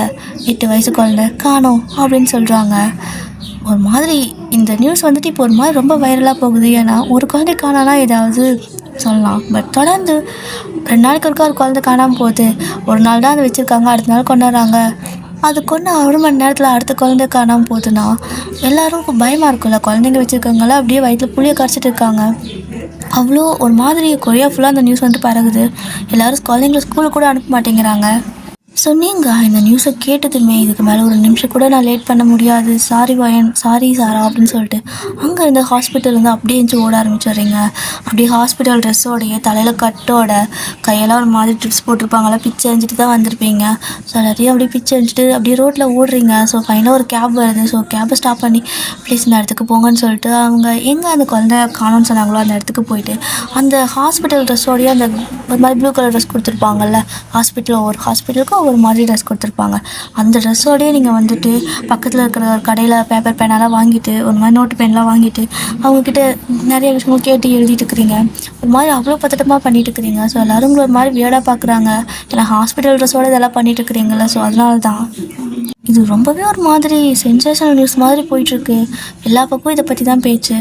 8 வயசு குழந்தை காணோம் அப்படின்னு சொல்கிறாங்க. ஒரு மாதிரி இந்த நியூஸ் வந்துட்டு இப்போ ஒரு மாதிரி ரொம்ப வைரலாக போகுது. ஏன்னா ஒரு குழந்தை காணானா ஏதாவது சொல்லலாம், பட் தொடர்ந்து 2 நாளைக்கு ஒருக்கா ஒரு குழந்தை காணாமல் போகுது. ஒரு நாள் தான் அதை வச்சுருக்காங்க, அடுத்த நாள் கொண்டாடுறாங்க. அது கொண்டு 1 மணி நேரத்தில் அடுத்த குழந்தை காணாமல் போகுதுன்னா எல்லோரும் பயமாக இருக்கும்ல. குழந்தைங்க வச்சுருக்கவங்களாம் அப்படியே வயிற்றில் புளியை கரைச்சிட்டு இருக்காங்க. அவ்வளோ ஒரு மாதிரி கொரியா ஃபுல்லாக அந்த நியூஸ் வந்து பரகுது. எல்லோரும் குழந்தைங்கள ஸ்கூலுக்கு கூட அனுப்ப மாட்டேங்கிறாங்க. ஸோ நீங்கள் இந்த நியூஸை கேட்டதுமே இதுக்கு மேலே ஒரு நிமிஷம் கூட நான் லேட் பண்ண முடியாது, சாரி சாரா அப்படின்னு சொல்லிட்டு அங்கே இருந்த ஹாஸ்பிட்டல் வந்து அப்படியே எழுந்து ஓட ஆரம்பிச்சிடுறீங்க. அப்படியே ஹாஸ்பிட்டல் ட்ரெஸ்ஸோடைய தலையில் கட்டோட கையெல்லாம் ஒரு மாதிரி ட்ரிப்ஸ் போட்டிருப்பாங்கள்ல, பிச்சை அணிஞ்சிட்டு தான் வந்திருப்பீங்க. ஸோ எல்லாத்தையும் அப்படியே பிச்சை அணிஞ்சிட்டு அப்படியே ரோட்டில் ஓடுறீங்க. ஸோ ஃபைனலாக ஒரு கேப் வருது. ஸோ கேப்பை ஸ்டாப் பண்ணி ப்ளீஸ் இந்த இடத்துக்கு போங்கன்னு சொல்லிட்டு அவங்க எங்கே அந்த குழந்தை காணோன்னு சொன்னாங்களோ அந்த இடத்துக்கு போயிட்டு அந்த ஹாஸ்பிட்டல் ட்ரெஸ்ஸோடைய அந்த ஒரு மாதிரி ப்ளூ கலர் ட்ரெஸ் கொடுத்துருப்பாங்கல்ல, ஒவ்வொரு ஹாஸ்பிட்டலுக்கும் ஒரு மாதிரி ட்ரெஸ் கொடுத்துருப்பாங்க. அந்த ட்ரெஸ்ஸோடையே நீங்கள் வந்துட்டு பக்கத்தில் இருக்கிற ஒரு கடையில் பேப்பர் பேனெல்லாம் வாங்கிட்டு ஒரு மாதிரி நோட்டு பென்லாம் வாங்கிட்டு அவங்கக்கிட்ட நிறைய விஷயங்கள் கேட்டு எழுதிட்டு இருக்கிறீங்க. ஒரு மாதிரி அவ்வளோ பதட்டமாக பண்ணிட்டு இருக்கிறீங்க. ஸோ எல்லோரும் உங்களை ஒரு மாதிரி வியர்டாக பார்க்குறாங்க, ஏன்னா ஹாஸ்பிட்டல் ட்ரெஸ்ஸோடு இதெல்லாம் பண்ணிட்டு இருக்கிறீங்களா. ஸோ அதனால தான் இது ரொம்பவே ஒரு மாதிரி சென்சேஷனல் நியூஸ் மாதிரி போயிட்டுருக்கு. எல்லா பக்கமும் இதை பற்றி தான் பேச்சு.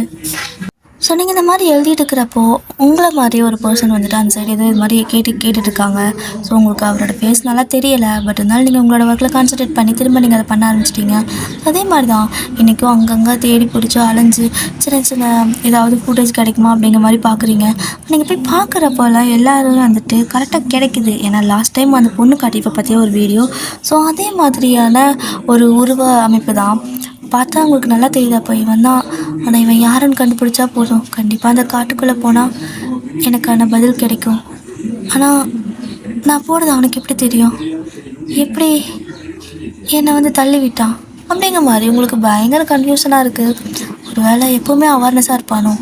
ஸோ நீங்கள் இந்த மாதிரி எழுதிட்டு இருக்கிறப்போ உங்களை மாதிரி ஒரு பர்சன் வந்துட்டு அந்த சைடு இது மாதிரி கேட்டுட்ருக்காங்க. ஸோ உங்களுக்கு அவரோட ஃபேஸ் நல்லா தெரியலை, பட் இருந்தாலும் நீங்கள் உங்களோட ஒர்க்கில் கான்சன்ட்ரேட் பண்ணி திரும்ப நீங்கள் அதை பண்ண ஆரம்பிச்சிட்டிங்க. அதே மாதிரி தான் இன்றைக்கும் அங்கங்கே தேடி பிடிச்சி அலைஞ்சு சின்ன ஏதாவது ஃபுட்டேஜ் கிடைக்குமா அப்படிங்கிற மாதிரி பார்க்குறீங்க. நீங்கள் போய் பார்க்குறப்போலாம் எல்லோரும் வந்துட்டு கரெக்டாக கிடைக்குது. ஏன்னா லாஸ்ட் டைம் அந்த பொண்ணு காட்டிப்பை பற்றிய ஒரு வீடியோ. ஸோ அதே மாதிரியான ஒரு உருவ அமைப்பு தான் பார்த்தா உங்களுக்கு நல்லா தெரியுது. அப்போ இவன் தான், ஆனால் இவன் யாருன்னு கண்டுபிடிச்சா போதும், கண்டிப்பாக அந்த காட்டுக்குள்ளே போனால் எனக்கான பதில் கிடைக்கும். ஆனால் நான் போடுறது அவனுக்கு எப்படி தெரியும், எப்படி என்னை வந்து தள்ளி விட்டான் அப்படிங்கிற மாதிரி உங்களுக்கு பயங்கர கன்ஃபியூஷனாக இருக்குது. ஒரு வேளை எப்போவுமே அவேர்னஸாக இருப்பானோ.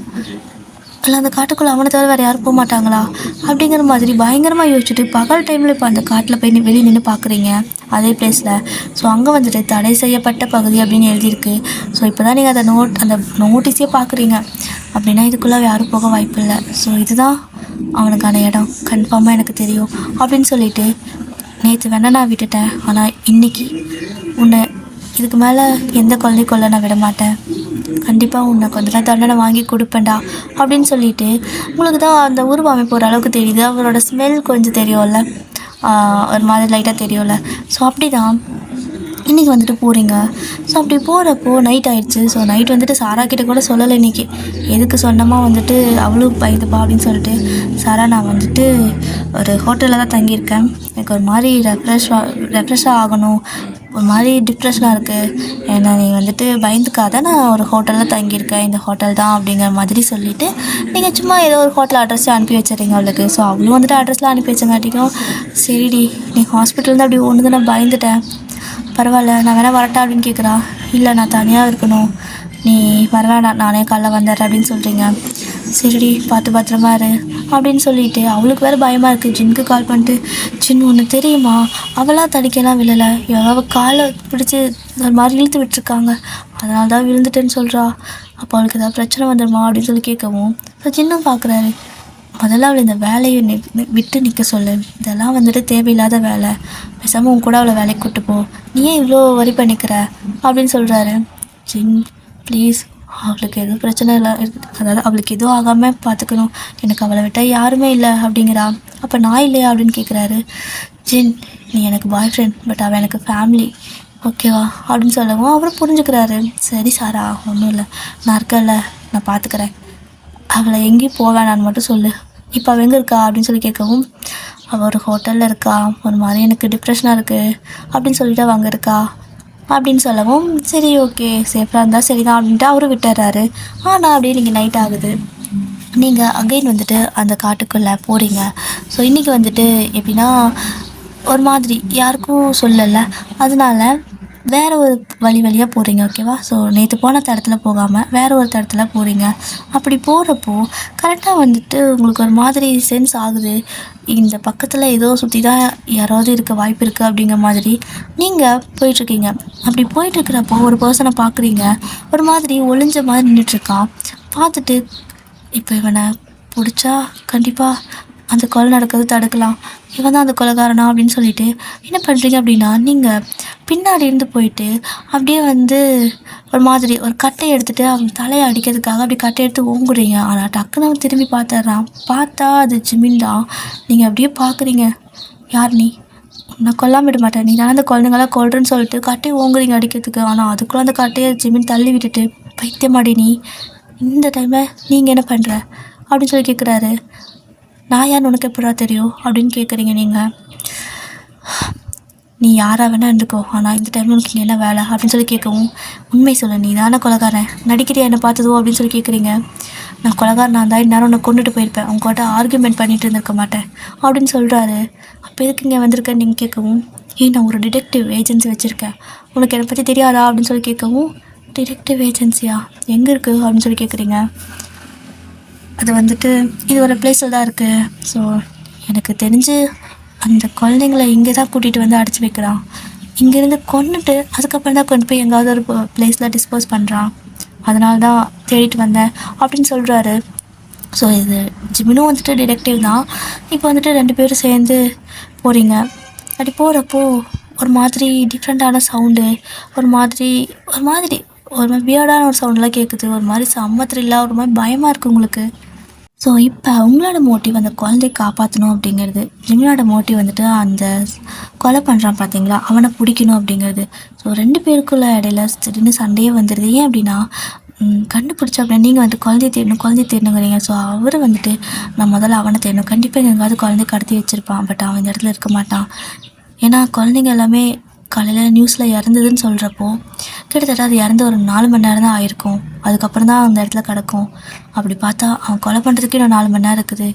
இல்லை அந்த காட்டுக்குள்ளே அவனை தவிர வேறு யாரும் போக மாட்டாங்களா அப்படிங்கிற மாதிரி பயங்கரமாக யோசிச்சுட்டு பகல் டைமில் இப்போ அந்த காட்டில் போய் வெளியே நின்று பார்க்குறீங்க அதே பிளேஸில். ஸோ அங்கே வந்துட்டு தடை செய்யப்பட்ட பகுதி அப்படின்னு எழுதியிருக்கு. ஸோ இப்போ தான் நீங்கள் அந்த நோட்டீஸே பார்க்குறீங்க அப்படின்னா இதுக்குள்ளே யாரும் போக வாய்ப்பு இல்லை. ஸோ இதுதான் அவனுக்கான இடம் கன்ஃபார்மாக எனக்கு தெரியும் அப்படின்னு சொல்லிட்டு, நேற்று வேணால் நான் விட்டுட்டேன், ஆனால் இன்றைக்கி உன்னை இதுக்கு மேலே எந்த குழந்தை கொள்ள நான் விட மாட்டேன், கண்டிப்பாக உனக்கு வந்துட்டு தண்டனை வாங்கி கொடுப்பேன்டா அப்படின்னு சொல்லிட்டு, உங்களுக்கு தான் அந்த உருவ அமைப்பு ஒரு அளவுக்கு தெரியுது, அவரோட ஸ்மெல் கொஞ்சம் தெரியும்ல, ஒரு மாதிரி லைட்டாக தெரியும்ல. ஸோ அப்படி தான் இன்றைக்கி வந்துட்டு போகிறீங்க. ஸோ அப்படி போகிறப்போ நைட் ஆகிடுச்சு. ஸோ நைட் வந்துட்டு சாரா கிட்ட கூட சொல்லலை இன்றைக்கி. எதுக்கு சொன்னமாக வந்துட்டு அவளும் பயந்துப்பா அப்படின்னு சொல்லிட்டு, சாரா நான் வந்துட்டு ஒரு ஹோட்டலில் தான் தங்கியிருக்கேன், எனக்கு ஒரு மாதிரி ரெஃப்ரெஷ்ஷாக ஆகணும், ஒரு மாதிரி டிப்ரெஷனாக இருக்குது, ஏன்னா நீ வந்துட்டு பயந்துக்காத, நான் ஒரு ஹோட்டலில் தங்கியிருக்கேன், இந்த ஹோட்டல் தான் அப்படிங்கிற மாதிரி சொல்லிவிட்டு நீங்கள் சும்மா ஏதோ ஒரு ஹோட்டல் அட்ரஸ் அனுப்பி வச்சுறீங்க அவளுக்கு. ஸோ அவளும் வந்துட்டு அட்ரஸ்லாம் அனுப்பி வச்சங்காட்டிக்கும், சரிடி நீ ஹாஸ்பிட்டல்லேருந்து அப்படி ஒன்று நான் பயந்துட்டேன், பரவாயில்ல நான் வேணால் வரட்டா அப்படின்னு கேட்குறா. இல்லை நான் தனியாக இருக்கணும், நீ வரவேணா, நானே காலைல வந்துடுறேன் அப்படின்னு சொல்கிறீங்க. சரிடி பார்த்து பத்திரமா இரு அப்படின்னு சொல்லிட்டு, அவளுக்கு வேறு பயமாக இருக்குது. ஜின்னுக்கு கால் பண்ணிட்டு, ஜின் ஒன்று தெரியுமா, அவளாம் தடிக்கலாம் விழலை, அவள் காலை பிடிச்சி ஒரு மாதிரி இழுத்து விட்டுருக்காங்க, அதனால தான் விழுந்துட்டேன்னு சொல்கிறா, அப்போ அவளுக்கு ஏதாவது பிரச்சனை வந்துடுமா அப்படின்னு சொல்லி கேட்கவும், ஸோ ஜின்னும் பார்க்குறாரு, முதல்ல அவளை இந்த வேலையை விட்டு நிற்க சொல்லு, இதெல்லாம் வந்துட்டு தேவையில்லாத வேலை, பேசாமல் உன் கூட அவளை வேலைக்கு கூட்டு போ, நீ ஏன் இவ்வளோ வரி பண்ணிக்கிற அப்படின்னு சொல்கிறாரு. ஜின் ப்ளீஸ், அவளுக்கு எதுவும் பிரச்சனை இல்லை, அதாவது அவளுக்கு எதுவும் ஆகாமல் பார்த்துக்கணும், எனக்கு அவளை விட்டால் யாருமே இல்லை அப்படிங்கிறா. அப்போ நான் இல்லையா அப்படின்னு கேட்குறாரு. ஜின் நீ எனக்கு பாய் ஃப்ரெண்ட், பட் அவள் எனக்கு ஃபேமிலி, ஓகேவா அப்படின்னு சொல்லவும் அவரும் புரிஞ்சுக்கிறாரு. சரி சாரா ஒன்றும் இல்லை, நான் இருக்கல, நான் பார்த்துக்கிறேன், அவளை எங்கேயும் போவேணான்னு மட்டும் சொல்லு, இப்போ அவள் எங்கே இருக்கா அப்படின்னு சொல்லி கேட்கவும், அவள் ஒரு ஹோட்டலில் இருக்கா, ஒரு மாதிரி எனக்கு டிப்ரெஷனாக இருக்குது அப்படின்னு சொல்லிட்டு அவள் அங்கே இருக்கா அப்படின்னு சொல்லவும், சரி ஓகே சேஃபாக இருந்தால் சரி தான் அப்படின்ட்டு அவரும் விட்டுறாரு. ஆனால் அப்படியே நீங்கள் நைட் ஆகுது, நீங்கள் அகைன் வந்துட்டு அந்த காட்டுக்குள்ளே போகிறீங்க. ஸோ இன்றைக்கி வந்துட்டு எப்படின்னா ஒரு மாதிரி யாருக்கும் சொல்லலை, அதனால வேறு ஒரு வழியாக போகிறீங்க, ஓகேவா. ஸோ நேற்று போன இடத்துல போகாமல் வேறு ஒரு இடத்துல போகிறீங்க. அப்படி போகிறப்போ கரெக்டாக வந்துட்டு உங்களுக்கு ஒரு மாதிரி சென்ஸ் ஆகுது, இந்த பக்கத்தில் ஏதோ சுற்றி தான் யாராவது இருக்க வாய்ப்பு இருக்குது அப்படிங்கிற மாதிரி நீங்கள் போயிட்டுருக்கீங்க. அப்படி போயிட்டுருக்கிறப்போ ஒரு பர்சனை பார்க்குறீங்க, ஒரு மாதிரி ஒளிஞ்ச மாதிரி நின்றுட்டுருக்கான். பார்த்துட்டு இப்போ இவனை பிடிச்சா கண்டிப்பாக அந்த கொலை நடக்கிறது தடுக்கலாம், இவன் தான் அந்த கொலைகாரனா அப்படின்னு சொல்லிட்டு என்ன பண்ணுறீங்க அப்படின்னா, நீங்கள் பின்னாடி இருந்து போயிட்டு அப்படியே வந்து ஒரு மாதிரி ஒரு கட்டை எடுத்துகிட்டு அவன் தலையை அடிக்கிறதுக்காக அப்படி கட்டை எடுத்து ஓங்குறீங்க. ஆனால் டக்குன்னு அவன் திரும்பி பார்த்துட்றான், பார்த்தா அது ஜிமின் தான். நீங்கள் அப்படியே பார்க்குறீங்க, யார் நீ, உன்னை கொல்லாம விட மாட்டேன், நீ தான் அந்த குழந்தைங்களாம் கொல்றேன்னு சொல்லிட்டு கட்டையை ஓங்குறீங்க அடிக்கிறதுக்கு. ஆனால் அதுக்குள்ளே அந்த கட்டையை ஜிமின் தள்ளி விட்டுட்டு, பைத்தியமாடி நீ, இந்த டைமில் நீங்கள் என்ன பண்ணுற அப்படின்னு சொல்லி கேட்குறாரு. நான் யார் உனக்கு எப்படா தெரியும் அப்படின்னு கேட்குறீங்க. நீங்கள் நீ யாராக வேணா இருந்துக்கோ, ஆனால் இந்த டைமில் உனக்கு இங்கே என்ன வேலை அப்படின்னு சொல்லி கேட்கவும், உண்மை சொல்ல நீ தானே கொலைகாரன், நடிக்கிறியா என்னை பார்த்ததோ அப்படின்னு சொல்லி கேட்குறீங்க. நான் கொலைகாரனாக இருந்தால் இந்நேரம் உன்னை கொண்டுட்டு போயிருப்பேன், உங்கள்கிட்ட ஆர்கியூமெண்ட் பண்ணிட்டு இருந்திருக்க மாட்டேன் அப்படின்னு சொல்கிறாரு. அப்போ எதுக்கு இங்கே வந்திருக்கேன்னு நீங்கள் கேட்கவும், நான் ஒரு டிடெக்டிவ் ஏஜென்சி வச்சுருக்கேன், உனக்கு என்னை பற்றி தெரியாதா அப்படின்னு சொல்லி கேட்கவும், டிடெக்டிவ் ஏஜென்சியா எங்கே இருக்குது அப்படின்னு சொல்லி கேட்குறீங்க. அது வந்துட்டு இது ஒரு பிளேஸில் தான் இருக்குது, ஸோ எனக்கு தெரிஞ்சு அந்த குழந்தைங்கள இங்கே தான் கூட்டிகிட்டு வந்து அடைச்சி வைக்கிறான், இங்கேருந்து கொண்டுட்டு அதுக்கப்புறம் தான் கொண்டு போய் எங்காவது ஒரு பிளேஸில் டிஸ்போஸ் பண்ணுறான், அதனால தான் தேடிட்டு வந்தேன் அப்படின்னு சொல்கிறாரு. ஸோ இது ஜிமினும் வந்துட்டு டிடெக்டிவ் தான். இப்போ வந்துட்டு 2 பேரும் சேர்ந்து போகிறீங்க. அப்படி போகிறப்போ ஒரு மாதிரி டிஃப்ரெண்ட்டான சவுண்டு, ஒரு மாதிரி வியர்டான ஒரு சவுண்டெலாம் கேட்குது, ஒரு மாதிரி செம்ம த்ரில்லாக, ஒரு மாதிரி பயமாக இருக்குது உங்களுக்கு. ஸோ இப்போ உங்களோட மோட்டிவ் அந்த குழந்தைய காப்பாற்றணும் அப்படிங்கிறது, ஜிமினோட மோட்டிவ் வந்துட்டு அந்த கொலை பண்ணுறான் பார்த்தீங்களா அவனை பிடிக்கணும் அப்படிங்கிறது. ஸோ 2 பேருக்குள்ள இடையில திடீர்னு சண்டையே வந்துடுது. ஏன் அப்படின்னா கண்டுபிடிச்ச அப்படின்னா நீங்கள் வந்துட்டு குழந்தைய தேடணுங்கிறீங்க. ஸோ அவர் வந்துட்டு நான் முதல்ல அவனை தேடணும், கண்டிப்பாக எங்கேயாவது குழந்தைய கடத்தி வச்சுருப்பான், பட் அவன் இந்த இடத்துல இருக்க மாட்டான், ஏன்னா குழந்தைங்க எல்லாமே காலையில் நியூஸில் இறந்ததுன்னு சொல்கிறப்போ கிட்டத்தட்ட அது இறந்து ஒரு 4 மணி நேரம் தான் ஆயிருக்கும், அதுக்கப்புறம் தான் அந்த இடத்துல கிடக்கும். அப்படி பார்த்தா அவன் கொலை பண்ணுறதுக்கு இன்னும் 4 மணி நேரம் இருக்குது.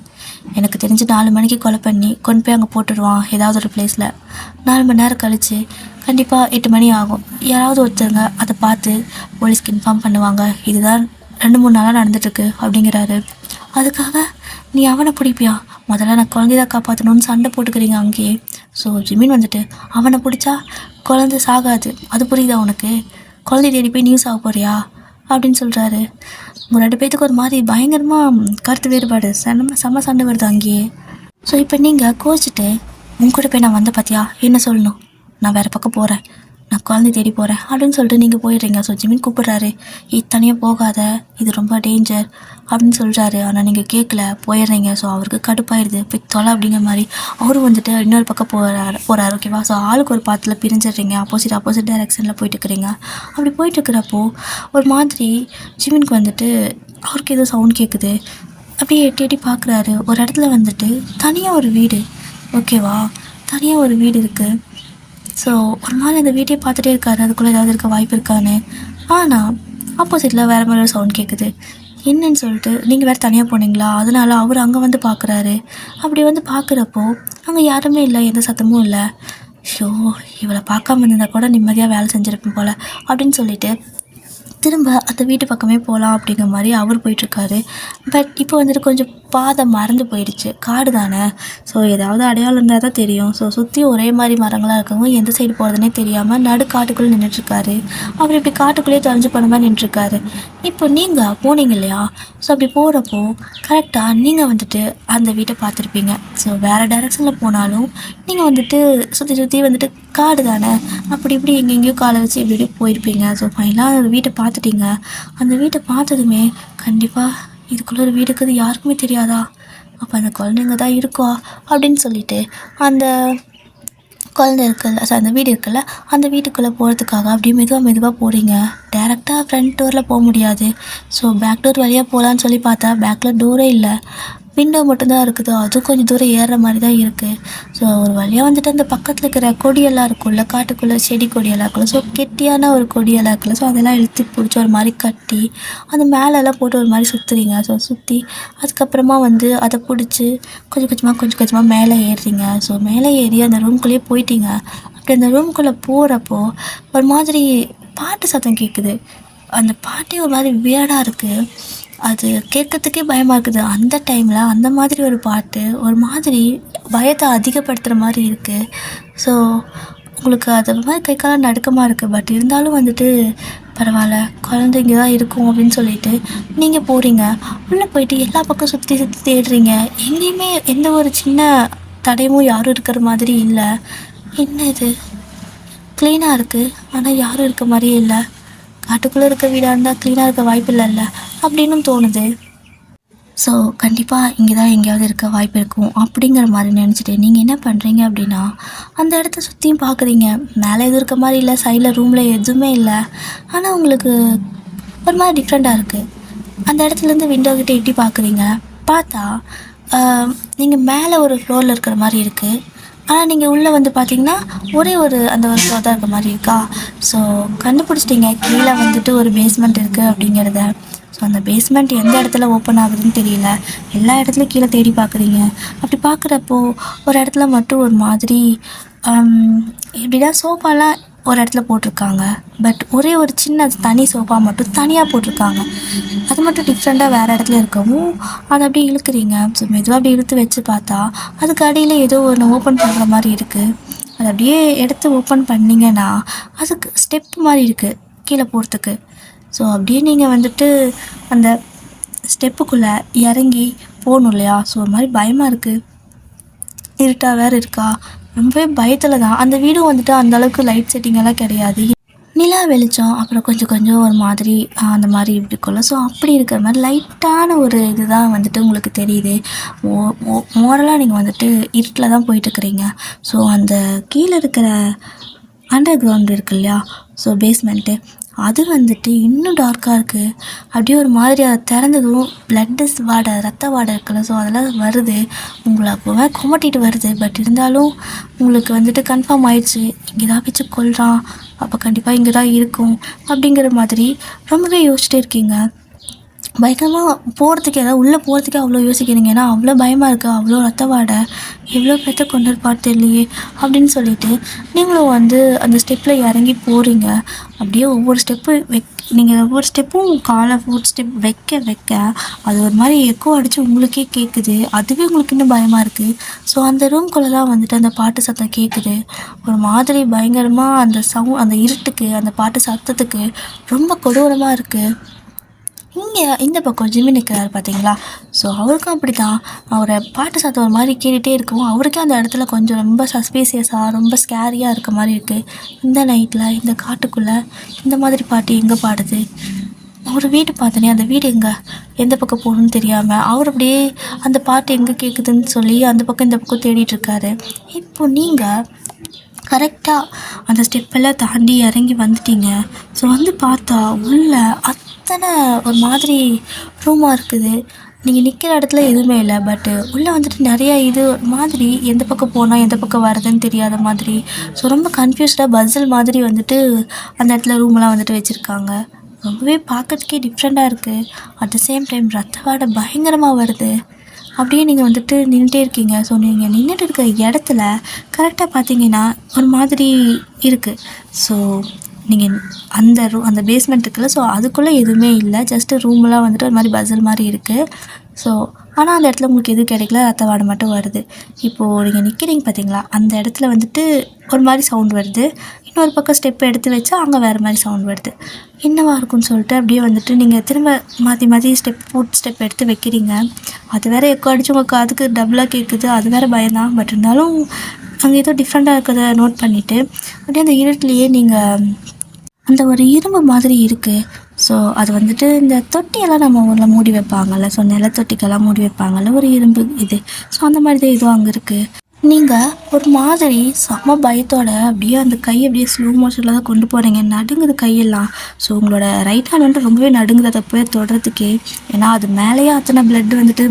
எனக்கு தெரிஞ்சு 4 மணிக்கு கொலை பண்ணி கொண்டு போய் அங்கே போட்டுடுவான் ஏதாவது ஒரு பிளேஸில். 4 மணி நேரம் கழித்து கண்டிப்பாக 8 மணி ஆகும், யாராவது ஒருத்தருங்க அதை பார்த்து போலீஸ்க்கு இன்ஃபார்ம் பண்ணுவாங்க, இதுதான் 2-3 நாளாக நடந்துட்டுருக்கு அப்படிங்கிறாரு. அதுக்காக நீ அவனை பிடிப்பியா? முதல்ல நான் குழந்தைய காப்பாற்றணும்னு சண்டை போட்டுக்கிறீங்க அங்கேயே. ஸோ ஜிமின் வந்துட்டு அவனை பிடிச்சா குழந்தை சாகாது, அது புரியுதா உனக்கு? குழந்தை தேடி போய் நியூஸ் ஆக போறியா அப்படின்னு சொல்கிறாரு. உங்கள் 2 பேத்துக்கு ஒரு மாதிரி பயங்கரமாக கருத்து வேறுபாடு, செம்ம சண்டை வருது அங்கேயே. ஸோ இப்போ நீங்கள் கோச்சிட்டு உன் கூட போய் நான் வந்த பார்த்தியா, என்ன சொல்லணும்? நான் வேறு பக்கம் போகிறேன், நான் குழந்தை தேடி போகிறேன் அப்படின்னு சொல்லிட்டு நீங்கள் போயிடுறீங்க. ஸோ ஜிமின் கூப்பிட்றாரு, தனியாக போகாத, இது ரொம்ப டேஞ்சர் அப்படின்னு சொல்கிறாரு. ஆனால் நீங்கள் கேட்கல, போயிடுறீங்க. ஸோ அவருக்கு கடுப்பாயிடுது, போய் தொலை அப்படிங்கிற மாதிரி அவரும் வந்துட்டு இன்னொரு பக்கம் போகிறாரு. ஓகேவா? ஸோ ஆளுக்கு ஒரு பாத்தில் பிரிஞ்சிடுறீங்க, ஆப்போசிட் டைரெக்ஷனில் போயிட்டுருக்கிறீங்க. அப்படி போயிட்டுருக்கிறப்போ ஒரு மாதிரி ஜிமினுக்கு வந்துட்டு அவருக்கு ஏதோ சவுண்ட் கேட்குது. அப்படியே எட்டி எட்டி பார்க்குறாரு. ஒரு இடத்துல வந்துட்டு தனியாக ஒரு வீடு, ஓகேவா, தனியாக ஒரு வீடு இருக்குது. ஸோ ஒரு மாதிரி அந்த வீட்டையே பார்த்துட்டே இருக்காரு, அதுக்குள்ளே ஏதாவது இருக்க வாய்ப்பு இருக்கான்னு. ஆனால் ஆப்போசிட்டில் வேறு மாதிரி ஒரு சவுண்ட் கேட்குது. என்னன்னு சொல்லிட்டு நீங்கள் வேறு தனியாக போனீங்களா, அதனால அவர் அங்கே வந்து பார்க்குறாரு. அப்படி வந்து பார்க்குறப்போ அங்கே யாருமே இல்லை, எந்த சத்தமும் இல்லை. ஷோ, இவளை பார்க்காம இருந்தால் கூட நிம்மதியாக வேலை செஞ்சுருப்பேன் போல் அப்படின்னு சொல்லிட்டு திரும்ப அந்த வீட்டு பக்கமே போகலாம் அப்படிங்கிற மாதிரி அவர் போயிட்டுருக்காரு. பட் இப்போ வந்துட்டு கொஞ்சம் பாதை மறந்து போயிடுச்சு, காடு தானே. ஸோ ஏதாவது அடையாளம் இருந்தால் தான் தெரியும். ஸோ சுற்றி ஒரே மாதிரி மரங்களாக இருக்கவும் எந்த சைடு போகிறதுனே தெரியாமல் நடு காட்டுக்குள்ளே நின்றுட்டுருக்காரு. அவர் இப்படி காட்டுக்குள்ளேயே தொலைஞ்சு போன மாதிரி நின்றுருக்காரு. இப்போ நீங்கள் போனீங்க இல்லையா, ஸோ அப்படி போகிறப்போ கரெக்டாக நீங்கள் வந்துட்டு அந்த வீட்டை பார்த்துருப்பீங்க. ஸோ வேறு டைரெக்ஷனில் போனாலும் நீங்கள் வந்துட்டு சுற்றி வந்துட்டு காடு தானே, அப்படி இப்படி எங்கெங்கேயோ காலை வச்சு இப்படி இப்படி போயிருப்பீங்க. ஸோ ஃபைனலாக அந்த வீட்டை பார்த்துட்டீங்க. அந்த வீட்டை பார்த்ததுமே கண்டிப்பாக இதுக்குள்ளே ஒரு வீடு இருக்குது, யாருக்குமே தெரியாதா, அப்போ அந்த குழந்தைங்க தான் இருக்கா அப்படின்னு சொல்லிட்டு அந்த குழந்தை இருக்குல்ல, ஸோ அந்த வீடு இருக்குல்ல, அந்த வீட்டுக்குள்ளே போகிறதுக்காக அப்படியே மெதுவாக போகிறீங்க. டேரெக்டாக ஃப்ரண்ட் டோரில் போக முடியாது. ஸோ பேக் டோர் வழியாக போகலான்னு சொல்லி பார்த்தா பேக்கில் டோரே இல்லை, விண்டோ மட்டும்தான் இருக்குது. அதுவும் கொஞ்சம் தூரம் ஏறுற மாதிரி தான் இருக்குது. ஸோ ஒரு வழியாக வந்துட்டு அந்த பக்கத்தில் இருக்கிற கொடியெல்லாம் இருக்குல்ல, காட்டுக்குள்ளே செடி கொடியெல்லாம் இருக்குல்ல, ஸோ கெட்டியான ஒரு கொடியெல்லாம் இருக்குல்ல, ஸோ அதெல்லாம் இழுத்து பிடிச்சி ஒரு மாதிரி கட்டி அந்த மேலெல்லாம் போட்டு ஒரு மாதிரி சுற்றுறீங்க. ஸோ சுற்றி அதுக்கப்புறமா வந்து அதை பிடிச்சி கொஞ்சம் கொஞ்சமாக மேலே ஏறுறீங்க. ஸோ மேலே ஏறி அந்த ரூம்குள்ளேயே போயிட்டீங்க. அப்படி அந்த ரூம்குள்ளே போகிறப்போ ஒரு மாதிரி பாட்டு சத்தம் கேட்குது. அந்த பாட்டே ஒரு மாதிரி வியர்டாக இருக்குது, அது கேட்கறதுக்கே பயமாக இருக்குது. அந்த டைமில் அந்த மாதிரி ஒரு பாட்டு ஒரு மாதிரி பயத்தை அதிகப்படுத்துகிற மாதிரி இருக்குது. ஸோ உங்களுக்கு அது மாதிரி கை காலம் நடுக்கமாக இருக்குது. பட் இருந்தாலும் வந்துட்டு பரவாயில்ல, குழந்தைங்க தான் இருக்கும் அப்படின்னு சொல்லிட்டு நீங்கள் போகிறீங்க. உள்ளே போயிட்டு எல்லா பக்கம் சுற்றி தேடுறீங்க. எங்கேயுமே எந்த ஒரு சின்ன தடையும் யாரும் இருக்கிற மாதிரி இல்லை. என்ன இது, க்ளீனாக இருக்குது ஆனால் யாரும் இருக்க மாதிரியே இல்லை. காட்டுக்குள்ளே இருக்க வீடாக இருந்தால் க்ளீனாக இருக்க வாய்ப்பு இல்லைல்ல அப்படின்னு தோணுது. ஸோ கண்டிப்பாக இங்கே தான் எங்கேயாவது இருக்க வாய்ப்பு இருக்கும் அப்படிங்கிற மாதிரி நினச்சிட்டு நீங்கள் என்ன பண்ணுறீங்க அப்படின்னா அந்த இடத்த சுற்றியும் பார்க்குறீங்க. மேலே எதுவும் இருக்க மாதிரி இல்லை, சைடில் ரூமில் எதுவுமே இல்லை. ஆனால் உங்களுக்கு ஒரு மாதிரி டிஃப்ரெண்ட்டாக இருக்குது. அந்த இடத்துலேருந்து விண்டோ கிட்டே எட்டி பார்க்குறீங்க. பார்த்தா நீங்கள் மேலே ஒரு ஃப்ளோரில் இருக்கிற மாதிரி இருக்குது. ஆனால் நீங்கள் உள்ளே வந்து பார்த்தீங்கன்னா ஒரே ஒரு ஃப்ளோர் தான் இருக்க மாதிரி இருக்கா. ஸோ கண்டுபிடிச்சிட்டிங்க, கீழே வந்துட்டு ஒரு பேஸ்மெண்ட் இருக்குது அப்படிங்கிறத. ஸோ அந்த பேஸ்மெண்ட் எந்த இடத்துல ஓப்பன் ஆகுதுன்னு தெரியல, எல்லா இடத்துலையும் கீழே தேடி பார்க்குறீங்க. அப்படி பார்க்குறப்போ ஒரு இடத்துல மட்டும் ஒரு மாதிரி இப்படிதான் சோஃபாலாம் ஒரு இடத்துல போட்டிருக்காங்க. பட் ஒரே ஒரு சின்ன தனி சோஃபா மட்டும் தனியாக போட்டிருக்காங்க. அது மட்டும் டிஃப்ரெண்ட்டாக வேறு இடத்துல இருக்கவும் அதை அப்படியே இழுக்கிறீங்க. ஸோ மெதுவாக அப்படியே இழுத்து வச்சு பார்த்தா அதுக்கு அடியில் ஏதோ ஒன்று ஓப்பன் பண்ணுற மாதிரி இருக்குது. அதை அப்படியே எடுத்து ஓப்பன் பண்ணிங்கன்னா அதுக்கு ஸ்டெப் மாதிரி இருக்குது கீழே போகிறதுக்கு. ஸோ அப்படியே நீங்கள் வந்துட்டு அந்த ஸ்டெப்புக்குள்ளே இறங்கி போகணும் இல்லையா. ஸோ ஒரு மாதிரி பயமாக இருக்குது, இருட்டாக வேறு இருக்கா, ரொம்பவே பயத்தில் தான். அந்த வீடும் வந்துட்டு அந்தளவுக்கு லைட் செட்டிங்கெல்லாம் கிடையாது, நிலா வெளிச்சம் அப்புறம் கொஞ்சம் ஒரு மாதிரி அந்த மாதிரி இருக்கும்ல. ஸோ அப்படி இருக்கிற மாதிரி லைட்டான ஒரு இதுதான் வந்துட்டு உங்களுக்கு தெரியுது. மோரலாக நீங்கள் வந்துட்டு இருட்டில் தான் போயிட்டுருக்குறீங்க. ஸோ அந்த கீழே இருக்கிற அண்டர் கிரவுண்ட் இருக்கு இல்லையா, ஸோ பேஸ்மெண்ட்டு, அது வந்துட்டு இன்னும் டார்க்காக இருக்குது. அப்படியே ஒரு மாதிரி அதை திறந்ததும் பிளட்டு வாடை, ரத்த வாடை இருக்குல்ல, ஸோ அதெல்லாம் வருது. உங்களை அப்போவே குமட்டிட்டு வருது. பட் இருந்தாலும் உங்களுக்கு வந்துட்டு கன்ஃபார்ம் ஆயிடுச்சு, இங்கே தான் வச்சு கொள்கிறான், அப்போ கண்டிப்பாக இங்கே தான் இருக்கும் அப்படிங்கிற மாதிரி ரொம்பவே யோசிச்சுட்டே இருக்கீங்க. பயங்கரமாக போகிறதுக்கே அதாவது உள்ளே போகிறதுக்கே அவ்வளோ யோசிக்கிறீங்க. ஏன்னா அவ்வளோ பயமாக இருக்குது. அவ்வளோ ரத்த வாடை, எவ்வளோ பேர்த்த கொண்டிருப்பார் தெரியலையே அப்படின்னு சொல்லிட்டு நீங்களும் வந்து அந்த ஸ்டெப்பில் இறங்கி போகிறீங்க. அப்படியே ஒவ்வொரு ஸ்டெப்பு நீங்கள் ஒவ்வொரு ஸ்டெப்பும் காலை ஃபுட் ஸ்டெப் வைக்க வைக்க அது ஒரு மாதிரி எக்கோ அடித்து உங்களுக்கே கேட்குது. அதுவே உங்களுக்கு இன்னும் பயமாக இருக்குது. ஸோ அந்த ரூம்குள்ளெலாம் வந்துட்டு அந்த பாட்டு சத்தம் கேட்குது. ஒரு மாதிரி பயங்கரமாக அந்த இருட்டுக்கு அந்த பாட்டு சத்தத்துக்கு ரொம்ப கொடூரமாக இருக்குது. இங்கே இந்த பக்கம் ஜிம்மி நிற்கிறாரு பார்த்தீங்களா? ஸோ அவருக்கும் அப்படி தான். அவரை பாட்டு சத்தம் ஒரு மாதிரி கேட்டுகிட்டே இருக்கவும் அவருக்கே அந்த இடத்துல கொஞ்சம் ரொம்ப சஸ்பீசியஸாக ரொம்ப ஸ்கேரியாக இருக்க மாதிரி இருக்குது. இந்த நைட்டில் இந்த காட்டுக்குள்ளே இந்த மாதிரி பாட்டு எங்கே பாடுது? ஒரு வீடு பார்த்தனே, அந்த வீடு எங்கே, எந்த பக்கம் போகணுன்னு தெரியாமல் அவர் அப்படியே அந்த பாட்டு எங்கே கேட்குதுன்னு சொல்லி அந்த பக்கம் இந்த பக்கம் தேடிட்டுருக்காரு. இப்போது நீங்கள் கரெக்டாக அந்த ஸ்டெப்பெல்லாம் தாண்டி இறங்கி வந்துட்டீங்க. ஸோ வந்து பார்த்தா உள்ளே அத்தனை ஒரு மாதிரி ரூமாக இருக்குது. நீங்கள் நிற்கிற இடத்துல எதுவுமே இல்லை. பட்டு உள்ளே வந்துட்டு நிறையா இது ஒரு மாதிரி எந்த பக்கம் போனால் எந்த பக்கம் வருதுன்னு தெரியாத மாதிரி. ஸோ ரொம்ப கன்ஃபியூஸ்டாக பஸ்ஸில் மாதிரி வந்துட்டு அந்த இடத்துல ரூமெல்லாம் வந்துட்டு வச்சுருக்காங்க. ரொம்பவே பார்க்கறதுக்கே டிஃப்ரெண்ட்டாக இருக்குது. அட் த சேம் டைம் ரத்த வாடை பயங்கரமாக வருது. அப்படியே நீங்கள் வந்துட்டு நின்றுட்டே இருக்கீங்க. ஸோ நீங்கள் நின்றுட்டு இருக்க இடத்துல கரெக்டாக பார்த்தீங்கன்னா ஒரு மாதிரி இருக்குது. ஸோ நீங்கள் அந்த பேஸ்மெண்ட் இருக்குல்ல, ஸோ அதுக்குள்ளே எதுவுமே இல்லை. ஜஸ்ட்டு ரூமெல்லாம் வந்துட்டு ஒரு மாதிரி பஸ்ஸல் மாதிரி இருக்குது. ஸோ ஆனால் அந்த இடத்துல உங்களுக்கு எதுவும் கிடைக்கல, ரத்த வாடை மட்டும் வருது. இப்போது நீங்கள் நிற்கிறீங்க பார்த்தீங்களா, அந்த இடத்துல வந்துட்டு ஒரு மாதிரி சவுண்ட் வருது. இன்னொரு பக்கம் ஸ்டெப் எடுத்து வச்சா அங்கே வேறு மாதிரி சவுண்ட் வருது. என்னவா இருக்குன்னு சொல்லிட்டு அப்படியே வந்துட்டு நீங்கள் திரும்ப மாற்றி ஃபுட் ஸ்டெப் எடுத்து வைக்கிறீங்க. அது வேறு எக்கோ அடிச்சு உங்கள் காதுக்கு டபுளாக கேட்குது. அது வேறு பயம்தான். பட் இருந்தாலும் அங்கே ஏதோ டிஃப்ரெண்ட்டாக இருக்கிறத நோட் பண்ணிவிட்டு அப்படியே அந்த இருட்டிலேயே நீங்கள் அந்த ஒரு இரும்பு மாதிரி இருக்குது. ஸோ அது வந்துட்டு இந்த தொட்டியெல்லாம் நம்ம ஊரில் மூடி வைப்பாங்கள்ல, ஸோ நிலத்தொட்டிக்கெல்லாம் மூடி வைப்பாங்கள்ல ஒரு இரும்பு இது. ஸோ அந்த மாதிரி தான் இதுவும் அங்கே இருக்குது. நீங்கள் ஒரு மாதிரி செம்ம பயத்தோட அப்படியே அந்த கையை அப்படியே ஸ்லோ மோஷனில் தான் கொண்டு போகிறீங்க. நடுங்குது கையெல்லாம். ஸோ உங்களோட ரைட் ஹேண்ட் வந்துட்டு ரொம்பவே நடுங்குது அதை போய் தொடுறதுக்கே. ஏன்னா அது மேலேயே அத்தனை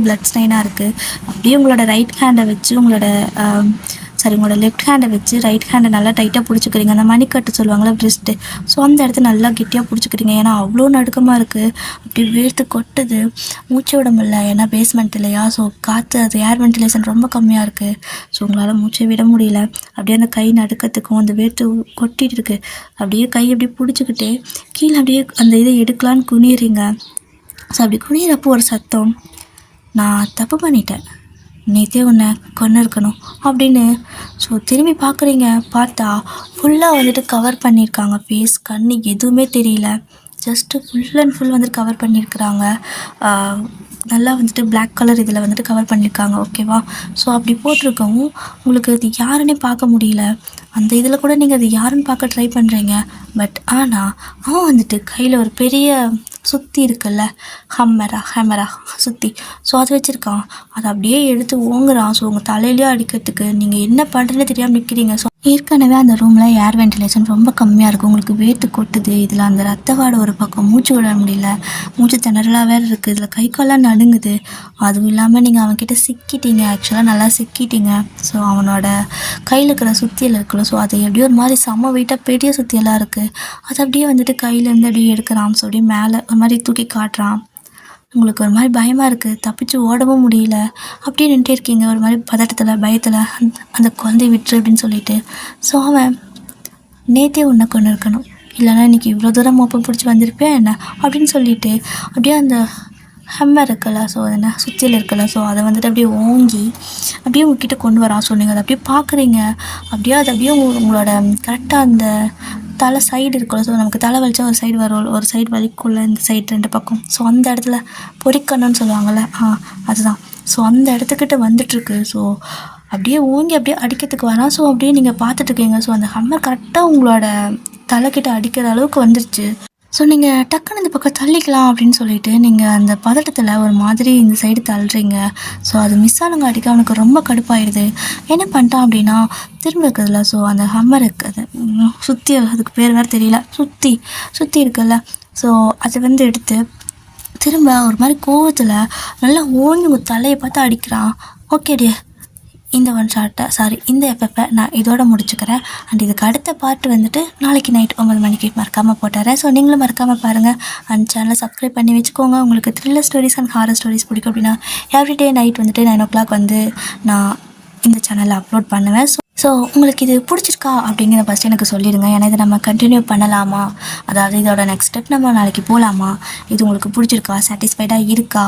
பிளட் ஸ்டைனாக இருக்குது. அப்படியே உங்களோட ரைட் ஹேண்டை வச்சு உங்களோட லெஃப்ட் ஹேண்டை வச்சு ரைட் ஹேண்டை நல்லா டைட்டாக பிடிச்சிக்கிறீங்க. அந்த மணிக்கட்டு சொல்லுவாங்களா ரிஸ்ட்டு, ஸோ அந்த இடத்த நல்லா கெட்டியாக பிடிச்சிக்கிறீங்க. ஏன்னா அவ்வளோ நடுக்கமாக இருக்குது. அப்படி வேர்த்து கொட்டுது. மூச்சு விட முடியல. ஏன்னா பேஸ்மெண்ட் இல்லையா, ஸோ காற்று அது ஏர் வென்டிலேஷன் ரொம்ப கம்மியாக இருக்குது. ஸோ உங்களால் மூச்சை விட முடியல. அப்படியே அந்த கை நடுக்கத்துக்கும் அந்த வேர்த்து கொட்டிகிட்டு இருக்குது. அப்படியே கை அப்படியே பிடிச்சிக்கிட்டு கீழே அப்படியே அந்த இதை எடுக்கலான்னு குனிறீங்க. ஸோ அப்படி குனிகிறப்போ ஒரு சத்தம், நான் தப்பு பண்ணிட்டேன், நேற்றே உன்னை கொன்று இருக்கணும் அப்படின்னு. ஸோ திரும்பி பார்க்குறீங்க. பார்த்தா ஃபுல்லாக வந்துட்டு கவர் பண்ணியிருக்காங்க. ஃபேஸ் கண் எதுவுமே தெரியல. ஜஸ்ட்டு ஃபுல் அண்ட் ஃபுல் வந்துட்டு கவர் பண்ணியிருக்கிறாங்க. நல்லா வந்துட்டு பிளாக் கலர் இதில் வந்துட்டு கவர் பண்ணியிருக்காங்க. ஓகேவா? ஸோ அப்படி போட்டிருக்கவும் உங்களுக்கு அது யாருன்னே பார்க்க முடியல. அந்த இதில் கூட நீங்கள் அது யாருன்னு பார்க்க ட்ரை பண்ணுறீங்க. பட் ஆனால் அவன் வந்துட்டு கையில் ஒரு பெரிய சுற்றி இருக்குல்ல, ஹேமரா சுற்றி, ஸோ அது வச்சுருக்கான். அதை அப்படியே எடுத்து ஓங்குறான். ஸோ உங்கள் தலையிலேயே அடிக்கிறதுக்கு நீங்கள் என்ன பண்ணுறதுன்னு தெரியாமல் நிற்கிறீங்க. ஸோ ஏற்கனவே அந்த ரூமில் ஏர் வென்டிலேஷன் ரொம்ப கம்மியாக இருக்கும். உங்களுக்கு வேர்த்து கொட்டுது. இதில் அந்த ரத்த வாடை ஒரு பக்கம், மூச்சு விட முடியல, மூச்சு திணறலாக வேறு இருக்குது. இதில் கை கால்லாம் நடுங்குது. அதுவும் இல்லாமல் நீங்கள் அவன்கிட்ட சிக்கிட்டீங்க. ஆக்சுவலாக நல்லா சிக்கிட்டீங்க. ஸோ அவனோட கையில் இருக்கிற சுத்தியல் இருக்குல்ல, ஸோ அது எப்படியும் ஒரு மாதிரி செம்ம வெயிட்டாக பெரிய சுத்தியெல்லாம் இருக்குது. அது அப்படியே வந்துட்டு கையிலேருந்து அப்படியே எடுக்கிறான். ஸோ அப்படியே மேலே ஒரு மாதிரி தூக்கி காட்டுறான். உங்களுக்கு ஒரு மாதிரி பயமாக இருக்குது. தப்பிச்சு ஓடவும் முடியல. அப்படியே நின்றுட்டே இருக்கீங்க ஒரு மாதிரி பதட்டத்தில் பயத்தில். அந்த குழந்தைய விட்டுரு அப்படின்னு சொல்லிட்டு. ஸோ அவன் நேற்றே உன்னை கொண்டு இருக்கணும், இல்லைனா இன்றைக்கி இவ்வளோ தூரம் மோப்பம் பிடிச்சி வந்திருப்பேன் என்ன அப்படின்னு சொல்லிட்டு அப்படியே அந்த ஹெம்மர் இருக்குல்ல, ஸோ என்ன சுற்றியில் இருக்குல்ல, ஸோ அதை வந்துட்டு அப்படியே ஓங்கி அப்படியே உங்ககிட்ட கொண்டு வரான். ஸோ நீங்கள் அதை அப்படியே பார்க்குறீங்க. அப்படியே அது அப்படியே உங்களோட கரெக்டாக அந்த தலை சைடு இருக்குல்ல, ஸோ நமக்கு தலை வலிச்சா ஒரு சைடு வரும், ஒரு சைடு வலிக்குள்ள இந்த சைடு 2 பக்கம். ஸோ அந்த இடத்துல பொறிக்கணும்னு சொல்லுவாங்கள்ல, அதுதான். ஸோ அந்த இடத்துக்கிட்ட வந்துட்டுருக்கு. ஸோ அப்படியே ஓங்கி அப்படியே அடிக்கிறதுக்கு வரான். ஸோ அப்படியே நீங்கள் பார்த்துட்ருக்கீங்க. ஸோ அந்த ஹம்மர் கரெக்டாக உங்களோட தலைக்கிட்ட அடிக்கிற அளவுக்கு வந்துருச்சு. ஸோ நீங்கள் டக்குன்னு இந்த பக்கம் தள்ளிக்கலாம் அப்படின்னு சொல்லிட்டு நீங்கள் அந்த பதட்டத்தில் ஒரு மாதிரி இந்த சைடு தள்ளுறீங்க. ஸோ அது மிஸ் ஆனங்காட்டிக்கு அவனுக்கு ரொம்ப கடுப்பாயிடுது. என்ன பண்ணிட்டான் அப்படின்னா திரும்ப இருக்குதுல்ல, ஸோ அந்த ஹம்மர் இருக்குது, சுற்றி, அதுக்கு பேர் வேறு தெரியல, சுற்றி இருக்குல்ல, ஸோ அதை வந்து எடுத்து திரும்ப ஒரு மாதிரி கோவத்தில் நல்லா ஓங்கி உங்கள் தலையை பார்த்து அடிக்கிறான். ஓகேடியே, இந்த ஒன் ஷார்ட்டை இந்த எஃப்எஃப்பை நான் இதோட முடிச்சுக்கிறேன். அண்ட் இதுக்கு அடுத்த பார்ட் வந்துட்டு நாளைக்கு நைட் 9 மணிக்கு மறக்காமல் போட்டுறேன். ஸோ நீங்களும் மறக்காமல் பாருங்கள். அண்ட் சேனலை சப்ஸ்கிரைப் பண்ணி வச்சுக்கோங்க. உங்களுக்கு thriller stories and horror stories பிடிக்கும் அப்படின்னா எவ்ரிடே நைட் வந்துட்டு 9 o'clock வந்து நான் இந்த சேனலில் அப்லோட் பண்ணுவேன். ஸோ உங்களுக்கு இது பிடிச்சிருக்கா அப்படிங்கிறத ஃபஸ்ட்டு எனக்கு சொல்லிடுங்க. ஏன்னா இதை நம்ம கண்டினியூ பண்ணலாமா, அதாவது இதோட நெக்ஸ்ட் ஸ்டெப் நம்ம நாளைக்கு போகலாமா, இது உங்களுக்கு பிடிச்சிருக்கா, சாட்டிஸ்ஃபைடாக இருக்கா,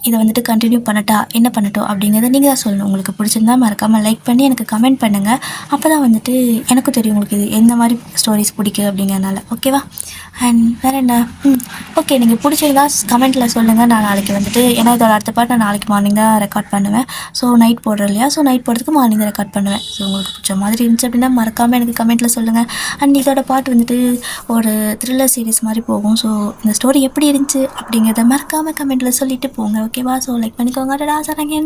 இதை வந்துட்டு கண்டினியூ பண்ணட்டா, என்ன பண்ணட்டும் அப்படிங்கிறத நீங்கள் தான் சொல்லணும். உங்களுக்கு பிடிச்சிருந்தா மறக்காமல் லைக் பண்ணி எனக்கு கமெண்ட் பண்ணுங்கள். அப்போ தான் வந்துட்டு எனக்கும் தெரியும் உங்களுக்கு இது எந்த மாதிரி ஸ்டோரிஸ் பிடிக்கும் அப்படிங்கிறதுனால. ஓகேவா? அண்ட் வேறு என்ன, ஓகே, நீங்கள் பிடிச்சிருந்தா கமெண்ட்டில் சொல்லுங்கள். நான் நாளைக்கு வந்துட்டு, ஏன்னா இதோட அடுத்த பார்ட் நான் நாளைக்கு மார்னிங் தான் ரெக்கார்ட் பண்ணுவேன். ஸோ நைட் போடுறேன் இல்லையா, ஸோ நைட் போடுறதுக்கு மார்னிங் தான் ரெக்கார்ட் பண்ணுவேன். ஸோ உங்களுக்கு பிடிச்ச மாதிரி இருந்துச்சு அப்படின்னா மறக்காமல் எனக்கு கமெண்ட்டில் சொல்லுங்கள். அண்ட் இதோட பார்ட் வந்துட்டு ஒரு த்ரில்லர் சீரிஸ் மாதிரி போகும். ஸோ இந்த ஸ்டோரி எப்படி இருந்துச்சு அப்படிங்கிறத மறக்காமல் கமெண்ட்டில் சொல்லிவிட்டு போங்க. ஓகேவா? ஸோ லைக் பண்ணிக்கோங்க. டடா, சரங்க.